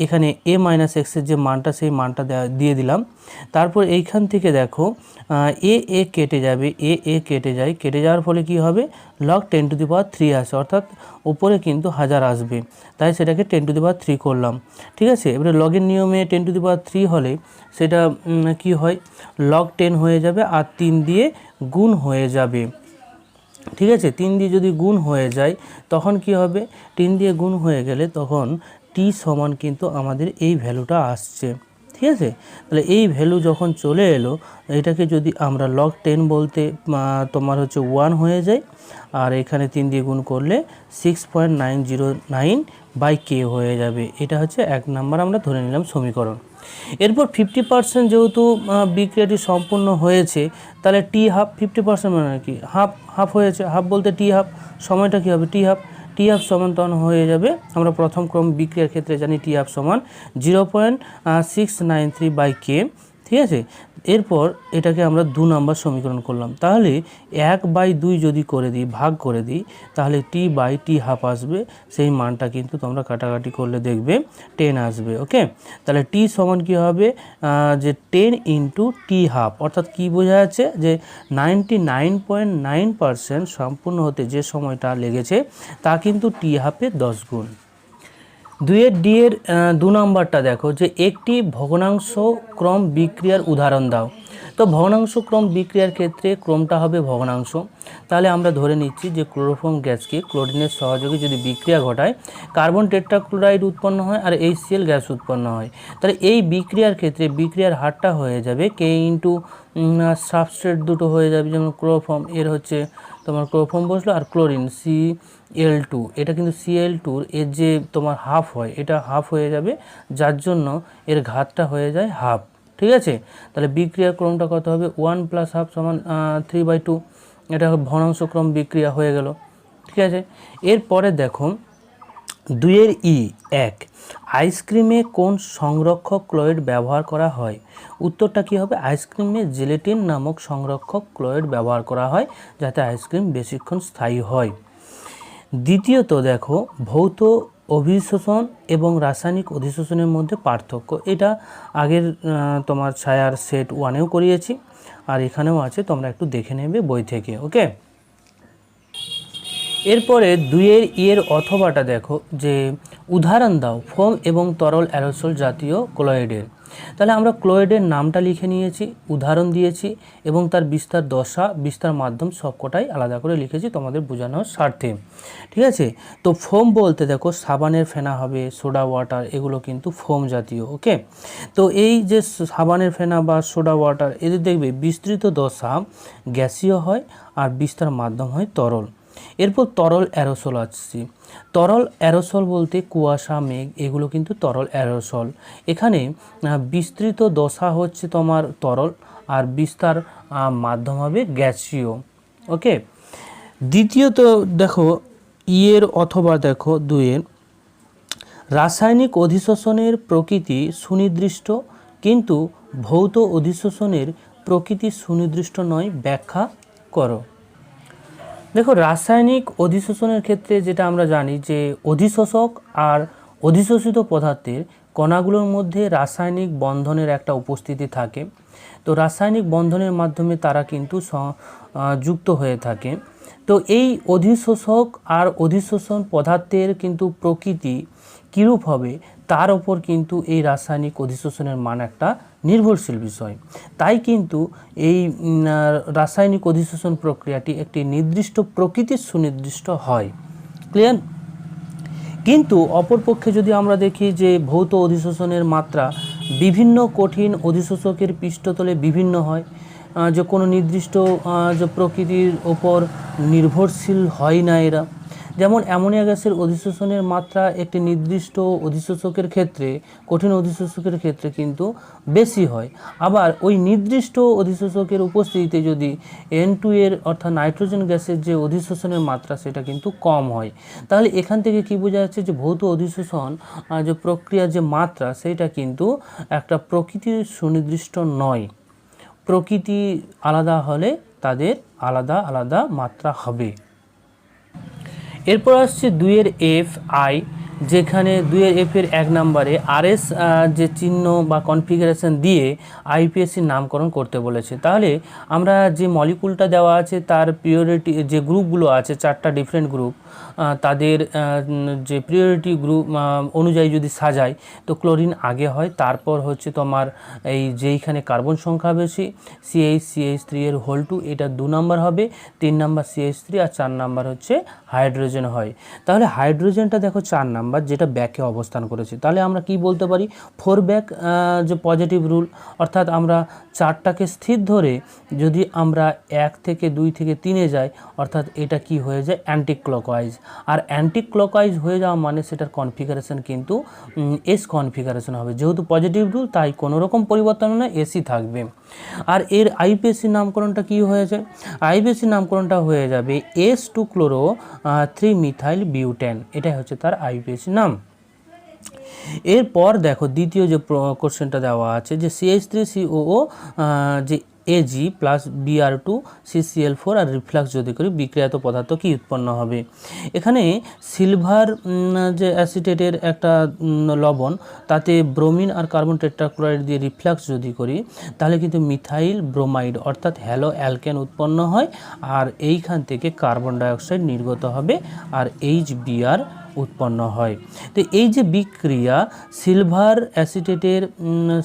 এখানে a-x এর যে মানটা, সেই মানটা দিয়ে দিলাম। তারপর এইখান থেকে দেখো এ কেটে যাবে, কেটে যাওয়ার ফলে কি হবে, log 10³ আসে, অর্থাৎ উপরে কিন্তু 1000 আসবে, তাই সেটাকে 10³ করলাম। ঠিক আছে, এবারে লগের নিয়মে 10³ হলে সেটা কি হয়, log 10 হয়ে যাবে, আর 3 দিয়ে গুণ হয়ে যাবে। ঠিক আছে, 3 দিয়ে যদি গুণ হয়ে যায় তখন কি হবে, 3 দিয়ে গুণ হয়ে গেলে তখন টি সমান কিন্তু আমাদের এই ভ্যালুটা আসছে। ঠিক আছে, তাহলে এই ভ্যালু যখন চলে এলো, এটাকে যদি আমরা log 10 বলতে তোমার হচ্ছে 1 হয়ে যায়, আর এখানে 3 দিয়ে গুণ করলে 6.909/k হয়ে যাবে। এটা হচ্ছে 1 নাম্বার আমরা ধরে নিলাম সমীকরণ। এরপর 50% যেহেতু বিক্রিয়াটি সম্পূর্ণ হয়েছে, তাহলে টি হাফ, 50% মানে কি হাফ হয়েছে, হাফ বলতে টি হাফ, সময়টা কী হবে, টি হাফ সমান তখন হয়ে যাবে, আমরা প্রথম ক্রম বিক্রিয়ার ক্ষেত্রে জানি টি হাফ সমান 0.693/k। ঠিক আছে। এরপর এটাকে আমরা 2 নাম্বার সমীকরণ করলাম, তাহলে 1/2 যদি করে দিই, ভাগ করে দিই, তাহলে t/t½ আসবে। সেই মানটা কিন্তু তোমরা কাটাকাটি করলে দেখবে 10 আসবে। ওকে, তাহলে t সমান কী হবে, যে 10 × t½ অর্থাৎ কি বোঝা যাচ্ছে যে 99.9% সম্পূর্ণ হতে যে সময়টা লেগেছে তা কিন্তু t½ 10 গুণ। 2 ডি এর 2 নম্বরটা দেখো যে একটি ভগ্নাংশ ক্রম বিক্রিয়ার উদাহরণ দাও। তো ভগ্নাংশ ক্রম বিক্রিয়ার ক্ষেত্রে ক্রমটা হবে ভগ্নাংশ। তাহলে আমরা ধরে নিচ্ছি যে ক্লোরোফর্ম গ্যাসকে ক্লোরিনের সহযোগে যদি বিক্রিয়া ঘটায় কার্বন টেট্রাক্লোরাইড উৎপন্ন হয় আর HCl গ্যাস উৎপন্ন হয়। তাহলে এই বিক্রিয়ার ক্ষেত্রে বিক্রিয়ার হারটা হয়ে যাবে K ইন্টু সাবস্ট্রেট দুটো হয়ে যাবে, যেমন ক্লোরোফর্ম এর হচ্ছে তোমার ক্লোরোফর্ম বসলো আর ক্লোরিন Cl2, এটা কিন্তু Cl2 এর যে তোমার হাফ হয় এটা হাফ হয়ে যাবে, যার জন্য এর ঘাতটা হয়ে যায় হাফ। ঠিক আছে, তাহলে বিক্রিয়ার ক্রমটা কত হবে 1 + 1/2 = 3/2। এটা ভগ্নাংশক্রম বিক্রিয়া হয়ে গেল। ঠিক আছে, এরপরে দেখো 2 এর E1 আইসক্রিমে কোন সংরক্ষক ক্লোরাইড ব্যবহার করা হয়? উত্তরটা কি হবে, আইসক্রিমে জেলেটিন নামক সংরক্ষক ক্লোরাইড ব্যবহার করা হয় যাতে আইসক্রিম বেশিক্ষণ স্থায়ী হয়। দ্বিতীয়ত দেখো ভৌত অধিশোষণ এবং রাসায়নিক অধিশোষণের মধ্যে পার্থক্য। এটা আগের তোমার ছায়ার সেট 1-এও করিয়েছি আর এখানেও আছে, তোমরা একটু দেখে নেবে বই থেকে। ওকে, এরপরে 2 এর এর অথবাটা দেখো যে উদাহরণ দাও ফোম এবং তরল অ্যারোসল জাতীয় ক্লোরাইডের। তাহলে আমরা ক্লোরাইডের নামটা লিখে নিয়েছি, উদাহরণ দিয়েছি এবং তার বিস্তার দশা, বিস্তার মাধ্যম সবকটাই আলাদা করে লিখেছি তোমাদের বোঝানোর স্বার্থে। ঠিক আছে, তো ফোম বলতে দেখো সাবানের ফেনা হবে, সোডা ওয়াটার, এগুলো কিন্তু ফোম জাতীয়। ওকে, তো এই যে সাবানের ফেনা বা সোডা ওয়াটার এদের দেখবে বিস্তৃত দশা গ্যাসীয় হয় আর বিস্তার মাধ্যম হয় তরল। এরপর তরল অ্যারোসল আসছি। তরল অ্যারোসল বলতে কুয়াশা, মেঘ, এগুলো কিন্তু তরল অ্যারোসল। এখানে বিস্তৃত দশা হচ্ছে তোমার তরল আর বিস্তার মাধ্যম হবে গ্যাসীয়। ওকে, দ্বিতীয়ত দেখো ইয়ের অথবা দেখো 2 এর রাসায়নিক অধিশোষণের প্রকৃতি সুনির্দিষ্ট কিন্তু ভৌত অধিশোষণের প্রকৃতি সুনির্দিষ্ট নয়, ব্যাখ্যা করো। দেখো রাসায়নিক অধিশোষণের ক্ষেত্রে যেটা আমরা জানি যে অধিশোষক আর অধিশোষিত পদার্থের কণাগুলোর মধ্যে রাসায়নিক বন্ধনের একটা উপস্থিতি থাকে। তো রাসায়নিক বন্ধনের মাধ্যমে তারা কিন্তু যুক্ত হয়ে থাকে। তো এই অধিশোষক আর অধিশোষণ পদার্থের কিন্তু প্রকৃতি কীরূপ হবে তার ওপর কিন্তু এই রাসায়নিক অধিশোষণের মান একটা নির্ভরশীল বিষয়। তাই কিন্তু এই রাসায়নিক অধিশোষণ প্রক্রিয়াটি একটি নির্দিষ্ট প্রকৃতির সুনির্দিষ্ট হয়। ক্লিয়ার? কিন্তু অপরপক্ষে যদি আমরা দেখি যে ভৌত অধিশোষণের মাত্রা বিভিন্ন কঠিন অধিশোষকের পৃষ্ঠতলে বিভিন্ন হয়, যে কোনো নির্দিষ্ট যে প্রকৃতির ওপর নির্ভরশীল হয় না এরা। যেমন অ্যামোনিয়া গ্যাসের অধিশোষণের মাত্রা একটি নির্দিষ্ট অধিশোষকের ক্ষেত্রে, কঠিন অধিশোষকের ক্ষেত্রে কিন্তু বেশি হয়, আবার ওই নির্দিষ্ট অধিশোষকের উপস্থিতিতে যদি N2 এর অর্থাৎ নাইট্রোজেন গ্যাসের যে অধিশোষণের মাত্রা সেটা কিন্তু কম হয়। তাহলে এখান থেকে কি বোঝা যাচ্ছে যে ভৌত অধিশোষণ যে প্রক্রিয়ার যে মাত্রা সেটা কিন্তু একটা প্রকৃতির সুনির্দিষ্ট নয়। প্রকৃতি আলাদা হলে তাদের আলাদা আলাদা মাত্রা হবে। এরপর আসছে 2 এর FI, যেখানে 2 এর F এর 1 নম্বরে RS যে চিহ্ন বা কনফিগারেশন দিয়ে আইপিএসসির নামকরণ করতে বলেছে। তাহলে আমরা যে মলিকুলটা দেওয়া আছে তার প্রিয়োরিটি যে গ্রুপগুলো আছে 4টা ডিফারেন্ট গ্রুপ, তাদের যে প্রিয়োরিটি গ্রুপ অনুযায়ী যদি সাজাই তো ক্লোরিন আগে হয়, তারপর হচ্ছে তোমার এই যেইখানে কার্বন সংখ্যা বেশি CH3 এর হোল 2 এটা 2 নম্বর হবে, 3 নম্বর CH3 আর 4 নম্বর হচ্ছে হাইড্রোজেন হয়। তাহলে হাইড্রোজেনটা দেখো 4 নাম্বার যেটা ব্যাকে অবস্থান করেছে। তাহলে আমরা কি বলতে পারি 4 ব্যাক যে পজিটিভ রুল, অর্থাৎ আমরা 4টাকে স্থির ধরে যদি আমরা 1 থেকে 2 থেকে 3-এ যাই অর্থাৎ এটা কি হয়ে যায় অ্যান্টি ক্লকওয়াইজ। আর অ্যান্টি ক্লকওয়াইজ হয়ে যাওয়া মানে সেটার কনফিগারেশন কিন্তু এস কনফিগারেশন হবে। যেহেতু পজিটিভ রুল তাই কোনো রকম পরিবর্তন না, এসি থাকবে। আর এর আইপিএসসি নামকরণটা কি হয়েছে, আইপিএসসি নামকরণটা হয়ে যাবে S2 ক্লোরো 3 মিথাইল বিউটেন, এটাই হচ্ছে তার আইপিএসসি নাম। এরপর দেখো দ্বিতীয় যে কোশ্চেনটা দেওয়া আছে যে CH3COO যে Ag প্লাস Br2 CCl4 আর রিফ্লাক্স যদি করি বিক্রিয়াত পদার্থ কি উৎপন্ন হবে। এখানে সিলভার যে অ্যাসিটেটের একটা লবণ, তাতে ব্রোমিন আর কার্বন টেট্রাক্লোরাইড দিয়ে রিফ্লাক্স যদি করি তাহলে কিন্তু মিথাইল ব্রোমাইড অর্থাৎ হ্যালো অ্যালকেন উৎপন্ন হয়, আর এইখান থেকে কার্বন ডাইঅক্সাইড নির্গত হবে আর HBr উৎপন্ন হয়। তো এই যে বিক্রিয়া সিলভার অ্যাসিটেটের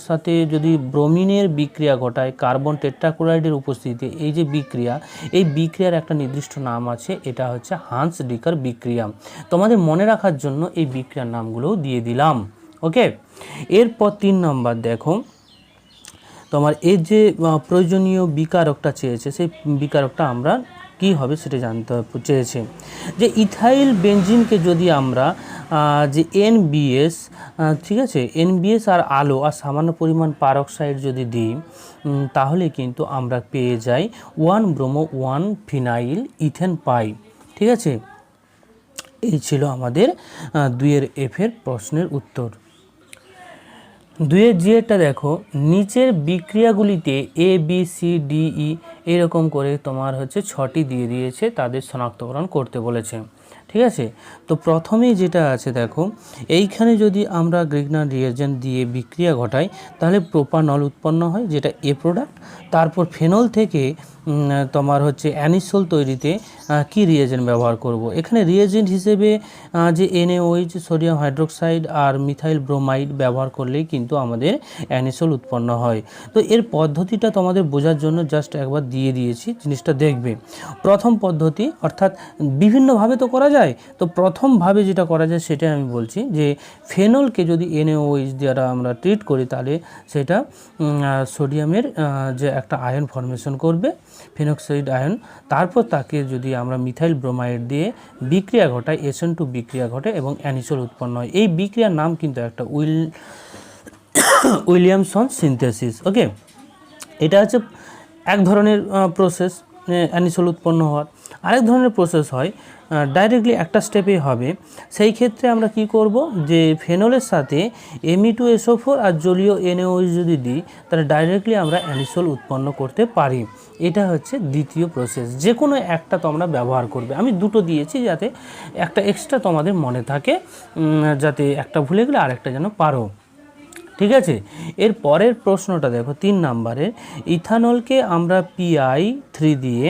সাথে যদি ব্রোমিনের বিক্রিয়া ঘটায় কার্বন টেট্রাক্লোরাইডের উপস্থিতিতে, এই যে বিক্রিয়া, এই বিক্রিয়ার একটা নির্দিষ্ট নাম আছে, এটা হচ্ছে হান্স ডিকার বিক্রিয়া। তোমাদের মনে রাখার জন্য এই বিক্রিয়ার নামগুলোও দিয়ে দিলাম। ওকে, এরপর 3 নম্বর দেখো, তোমার এই যে প্রয়োজনীয় বিকারকটা চেয়েছে, সেই বিকারকটা আমরা কি হবে সেটা জানতে চেয়েছে। যে ইথাইল বেনজিনকে যদি আমরা যে NBS, ঠিক আছে, NBS আর আলো আর সামান্য পরিমাণ পারক্সাইড যদি দিই তাহলে কিন্তু আমরা পেয়ে যাই 1 ব্রোমো 1 ফিনাইল ইথেন পাই। ঠিক আছে, এই ছিল আমাদের 2-এর F-এর প্রশ্নের উত্তর। 2-এর G-এরটা দেখো, নিচের বিক্রিয়াগুলিতে ABCDE এরকম করে তোমার হচ্ছে 6টি দিয়ে দিয়েছে, তাদের শনাক্তকরণ করতে বলেছে। ঠিক আছে, তো প্রথমেই যেটা আছে দেখো, এইখানে যদি আমরা গ্রিগনার রিয়েজেন্ট দিয়ে বিক্রিয়া ঘটাই তাহলে প্রোপানল উৎপন্ন হয়, যেটা এ প্রোডাক্ট। তারপর ফেনল থেকে তোমার হচ্ছে অ্যানিসোল তৈরিতে কি রিয়েজেন্ট ব্যবহার করব। এখানে রিয়েজেন্ট হিসেবে যে NaOH সোডিয়াম হাইড্রোক্সাইড আর মিথাইল ব্রোমাইড ব্যবহার করলেই কিন্তু আমাদের অ্যানিসোল উৎপন্ন হয়। তো এর পদ্ধতিটা তোমাদের বোঝার জন্য জাস্ট একবার দিয়ে দিয়েছি, জিনিসটা দেখবে। প্রথম পদ্ধতি, অর্থাৎ বিভিন্নভাবে তো করা যায়, তো প্রথমভাবে যেটা করা যায় সেটা আমি বলছি, যে ফেনলকে যদি NaOH দ্বারা আমরা ট্রিট করি তাহলে সেটা সোডিয়ামের যে একটা আয়ন ফর্মেশন করবে, ফেনক্সাইড আয়ন। তারপর তাকে যদি আমরা মিথাইল ব্রোমাইড দিয়ে বিক্রিয়া ঘটাই, SN2 বিক্রিয়া ঘটে এবং অ্যানিসোল উৎপন্ন হয়। এই বিক্রিয়ার নাম কিন্তু একটা উইলিয়ামসন সিনথেসিস। ওকে, এটা হচ্ছে এক ধরনের প্রসেস অ্যানিসোল উৎপন্ন হওয়ার। আরেক ধরনের প্রসেস হয় ডাইরেক্টলি একটা স্টেপে হবে। সেই ক্ষেত্রে আমরা কি করব, যে ফেনলের সাথে Me2SO4 আর জলীয় NaOH যদি দিই তাহলে ডাইরেক্টলি আমরা অ্যানিসোল উৎপন্ন করতে পারি। এটা হচ্ছে দ্বিতীয় প্রসেস। যে কোনো একটা তোমরা ব্যবহার করবে, আমি দুটো দিয়েছি যাতে একটা এক্সট্রা তোমাদের মনে থাকে, যাতে একটা ভুলে গেলে আরেকটা যেন পারো। ঠিক আছে, এর পরের প্রশ্নটা দেখো 3 নম্বরের, ইথানলকে আমরা Pi3 দিয়ে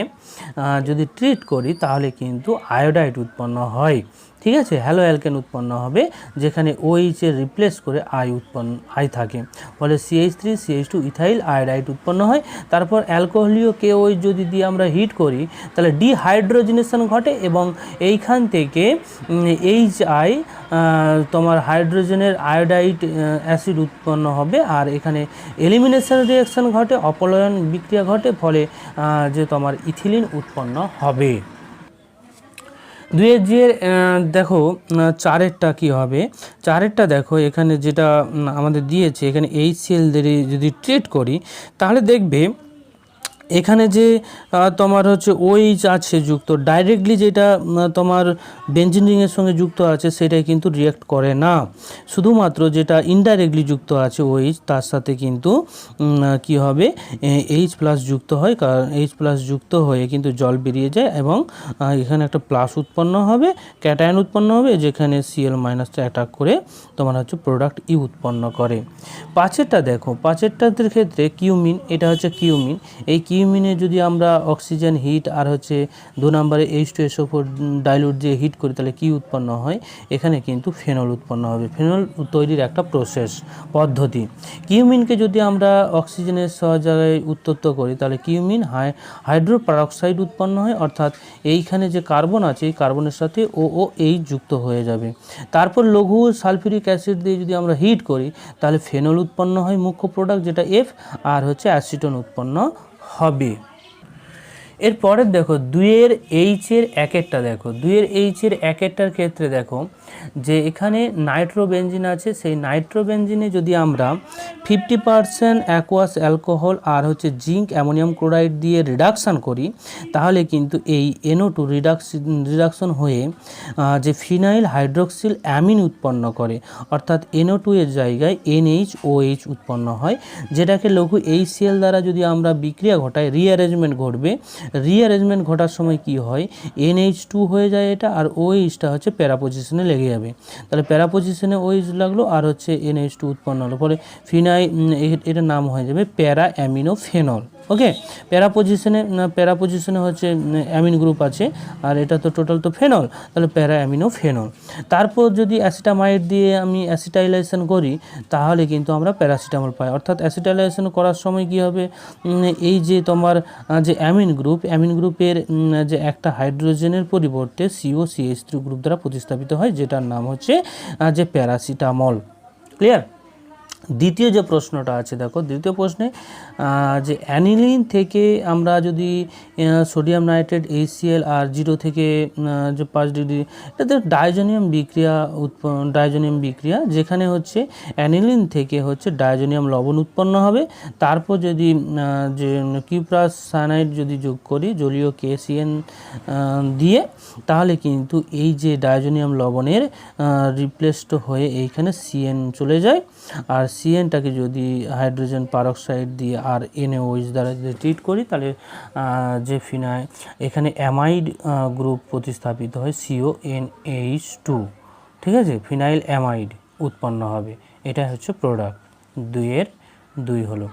যদি ট্রিট করি তাহলে কিন্তু আয়োডাইড উৎপন্ন হয়। ঠিক আছে, হ্যালো অ্যালকেন উৎপন্ন হবে, যেখানে OH এর রিপ্লেস করে আই থাকে, ফলে CH3 CH2 ইথাইল আয়োডাইড উৎপন্ন হয়। তারপর অ্যালকোহলীয় KOH যদি দিয়ে আমরা হিট করি তাহলে ডিহাইড্রোজেনেশন ঘটে এবং এইখান থেকে HI তোমার হাইড্রোজেনের আয়োডাইড অ্যাসিড উৎপন্ন হবে, আর এখানে এলিমিনেশন রিঅ্যাকশন ঘটে, অপলয়ন বিক্রিয়া ঘটে, ফলে যে তোমার ইথিলিন উৎপন্ন হবে। 2-এর G-এর দেখো 4-এরটা কী হবে। 4-এরটা দেখো, এখানে যেটা আমাদের দিয়েছে, এখানে HCl দিয়ে যদি ট্রিট করি তাহলে দেখবে এখানে যে তোমার হচ্ছে OH আছে যুক্ত, ডাইরেক্টলি যেটা তোমার বেনজিন রিংয়ের সঙ্গে যুক্ত আছে সেটাই কিন্তু রিঅ্যাক্ট করে না, শুধুমাত্র যেটা ইনডাইরেক্টলি যুক্ত আছে OH তার সাথে কিন্তু কি হবে, H+ যুক্ত হয়, কারণ H+ যুক্ত হয়ে কিন্তু জল বেরিয়ে যায় এবং এখানে একটা প্লাস উৎপন্ন হবে, ক্যাটায়ন উৎপন্ন হবে, যেখানে Cl- অ্যাটাক করে তোমার হচ্ছে প্রোডাক্ট ই উৎপন্ন করে। 5-এরটা দেখো, 5-এরটাদের ক্ষেত্রে কিউমিন, এটা হচ্ছে কিউমিন। এই কিউমিনে যদি আমরা অক্সিজেন হিট আর হচ্ছে 2 নম্বরে H2SO4 ডাইলুট দিয়ে হিট করি তাহলে কি উৎপন্ন হয়, এখানে কিন্তু ফেনল উৎপন্ন হবে। ফেনল তৈরির একটা প্রসেস পদ্ধতি। কিউমিনকে যদি আমরা অক্সিজেনের সহজায়গায় উত্তপ্ত করি তাহলে কিউমিন হাইড্রোপারক্সাইড উৎপন্ন হয়, অর্থাৎ এইখানে যে কার্বন আছে এই কার্বনের সাথে OOH যুক্ত হয়ে যাবে। তারপর লঘু সালফিউরিক অ্যাসিড দিয়ে যদি আমরা হিট করি তাহলে ফেনল উৎপন্ন হয়, মুখ্য প্রোডাক্ট যেটা F, আর হচ্ছে অ্যাসিটন উৎপন্ন হবে। এরপরের দেখো দুইয়ের এইচের একেরটা দেখো, দুইয়ের এইচের একেরটার ক্ষেত্রে দেখো যে এখানে নাইট্রোবেনজিন আছে, সেই নাইট্রোবেনজিনে যদি আমরা 50% অ্যাকোয়াস অ্যালকোহল আর হচ্ছে জিঙ্ক অ্যামোনিয়াম ক্লোরাইড দিয়ে রিডাকশান করি, তাহলে কিন্তু এই NO2 রিডাকশন হয়ে যে ফিনাইল হাইড্রোক্সিল অ্যামিন উৎপন্ন করে, অর্থাৎ NO2 এর জায়গায় NHOH উৎপন্ন হয়, যেটাকে লঘু HCl দ্বারা যদি আমরা বিক্রিয়া ঘটাই রিঅ্যারেঞ্জমেন্ট ঘটবে। রিঅ্যারেঞ্জমেন্ট ঘটার সময় কি হয়, NH2 হয়ে যায় এটা, আর OH-টা হচ্ছে প্যারা পজিশনে লেগে যাবে। তাহলে প্যারা পজিশনে OH লাগলো আর হচ্ছে NH2 উৎপন্ন হলো, ফলে এটার নাম হয়ে যাবে প্যারা অ্যামিনোফেনল। ওকে, প্যারা পজিশনে হচ্ছে অ্যামিন গ্রুপ আছে, আর এটা তো টোটাল তো ফেনল, তাহলে প্যারা অ্যামিনোফেনল। তারপর যদি অ্যাসিটামাইড দিয়ে আমি অ্যাসিটাইলেশন করি, তাহলে কিন্তু আমরা প্যারাসিটামল পাই। অর্থাৎ অ্যাসিটাইলেশন করার সময় কি হবে, এই যে তোমার যে অ্যামিন গ্রুপের যে একটা হাইড্রোজেনের পরিবর্তে COCH3 গ্রুপ দ্বারা প্রতিস্থাপিত হয়, যেটার নাম হচ্ছে যে প্যারাসিটামল। ক্লিয়ার? দ্বিতীয় যে প্রশ্নটা আছে দেখো, দ্বিতীয় প্রশ্নে যে অ্যানিলিন থেকে আমরা যদি সোডিয়াম নাইট্রেট HCl আর 0 থেকে যে 5 ডিগ্রি, এটাতে ডাইজোনিয়াম বিক্রিয়া, যেখানে হচ্ছে অ্যানিলিন থেকে হচ্ছে ডাইজোনিয়াম লবণ উৎপন্ন হবে। তারপর যদি যে কিউপ্রাস সায়ানাইড যদি যোগ করি জলীয় KCN দিয়ে, তাহলে কিন্তু এই যে ডাইজোনিয়াম লবণের রিপ্লেসড হয়ে এইখানে CN চলে যায়, আর CNটাকে যদি হাইড্রোজেন পারক্সাইড দিয়ে আর NaOH দ্বারা যদি ট্রিট করি, তাহলে যে এখানে অ্যামাইড গ্রুপ প্রতিস্থাপিত হয় CONH2। ঠিক আছে, ফিনাইল অ্যামাইড উৎপন্ন হবে। এটা হচ্ছে প্রোডাক্ট 2 হলো।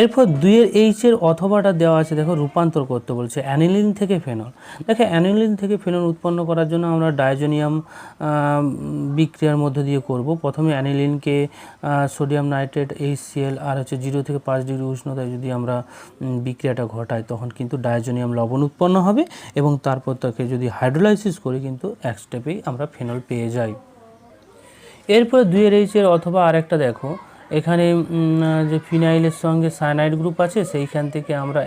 এরপর 2 H-এর অথবাটা দেওয়া আছে, দেখো রূপান্তর করতে বলছে অ্যানিলিন থেকে ফেনল। দেখো অ্যানিলিন থেকে ফেনল উৎপন্ন করার জন্য আমরা ডাইজোনিয়াম বিক্রিয়ার মধ্যে দিয়ে করব। প্রথমে অ্যানিলিনকে সোডিয়াম নাইট্রেট HCl আর হচ্ছে 0 থেকে 5 ডিগ্রি উষ্ণতায় যদি আমরা বিক্রিয়াটা ঘটাই, তখন কিন্তু ডাইজোনিয়াম লবণ উৎপন্ন হবে, এবং তারপর তাকে যদি হাইড্রোলাইসিস করি, কিন্তু এক স্টেপেই আমরা ফেনল পেয়ে যাই। এরপর 2 H-এর অথবা আরেকটা দেখো, এখানে যে ফিনাইলের সঙ্গে সায়ানাইড গ্রুপ আছে, সেইখান থেকে আমরা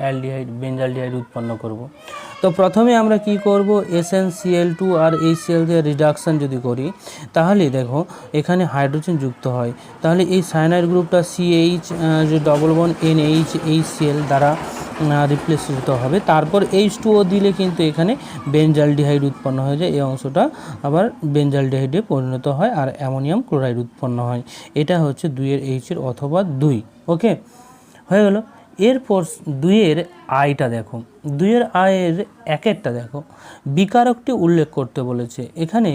বেঞ্জালডিহাইড উৎপন্ন করব। তো প্রথমে আমরা কি করব, SnCl2 আর HCl দিয়ে রিডাকশান যদি করি, তাহলে দেখো এখানে হাইড্রোজেন যুক্ত হয়, তাহলে এই সায়ানাইড গ্রুপটা CH যে ডবল বন্ড NH দ্বারা রিপ্লেসিত হবে। তারপর H2O দিলে কিন্তু এখানে বেঞ্জালডিহাইড উৎপন্ন হয়ে যায়, এই অংশটা আবার বেঞ্জালডিহাইডে পরিণত হয় আর অ্যামোনিয়াম ক্লোরাইড উৎপন্ন হয়। এটা হচ্ছে 2 H-এর অথবা 2। ওকে, হয়ে গেল। এরপর 2 আইটা দেখো, 2 আয়ের একেরটা দেখো, বিকারকটি উল্লেখ করতে বলেছে। এখানে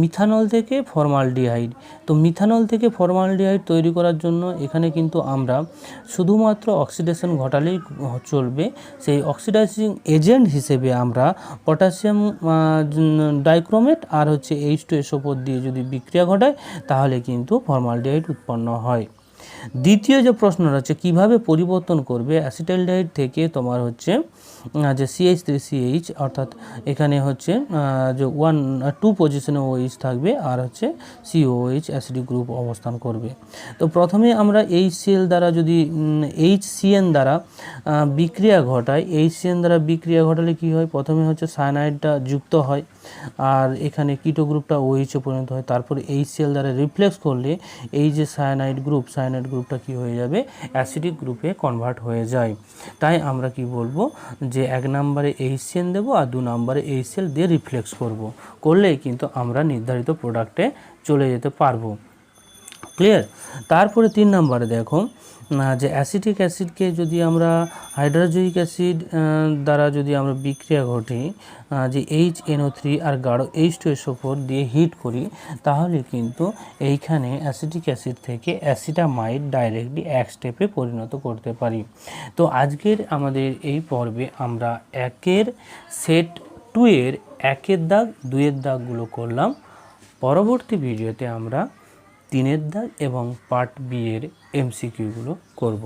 মিথানল থেকে ফর্মালডিহাইড, তো মিথানল থেকে ফর্মালডিহাইড তৈরি করার জন্য এখানে কিন্তু আমরা শুধুমাত্র অক্সিডেশন ঘটালেই চলবে। সেই অক্সিডাইজিং এজেন্ট হিসেবে আমরা পটাশিয়াম ডাইক্রোমেট আর হচ্ছে H2SO4 দিয়ে যদি বিক্রিয়া ঘটায়, তাহলে কিন্তু ফর্মালডিহাইড উৎপন্ন হয়। দ্বিতীয় যে প্রশ্নটা হচ্ছে কিভাবে পরিবর্তন করবে অ্যাসিটালডিহাইড থেকে তোমার হচ্ছে যে CH3CH, অর্থাৎ এখানে হচ্ছে যে 2 পজিশনে OH থাকবে আর হচ্ছে COOH অ্যাসিডিক গ্রুপ অবস্থান করবে। তো প্রথমে আমরা HCl দ্বারা যদি HCN দ্বারা বিক্রিয়া ঘটাই, HCN দ্বারা বিক্রিয়া ঘটালে কি হয়, প্রথমে হচ্ছে সায়ানাইডটা যুক্ত হয় আর এখানে কিটো গ্রুপটা OH-এ পরিণত হয়। তারপরে HCl দ্বারা রিফ্লেক্স করলে এই যে সায়ানাইড গ্রুপটা কি হয়ে যাবে, অ্যাসিডিক গ্রুপে কনভার্ট হয়ে যায়। তাই আমরা কি বলবো যে 1 নম্বরে HCN দেবো আর 2 নম্বরে HCl দিয়ে রিফ্লেক্স করলেই কিন্তু আমরা নির্ধারিত প্রোডাক্টে চলে যেতে পারবো। ক্লিয়ার? তারপরে 3 নম্বরে দেখো যে অ্যাসিটিক অ্যাসিডকে যদি আমরা হাইড্রোজয়িক অ্যাসিড দ্বারা যদি আমরা বিক্রিয়া ঘটি, যে HNO3 আর গাঢ় H2SO4 দিয়ে হিট করি, তাহলে কিন্তু এইখানে অ্যাসিটিক অ্যাসিড থেকে অ্যাসিটামাইড ডাইরেক্টলি এক স্টেপে পরিণত করতে পারি। তো আজকের আমাদের এই পর্বে আমরা সেট 2 এর 1 দাগ 2 দাগগুলো করলাম। পরবর্তী ভিডিওতে আমরা 3 দাগ এবং পার্ট বি এর MCQ গুলো করব।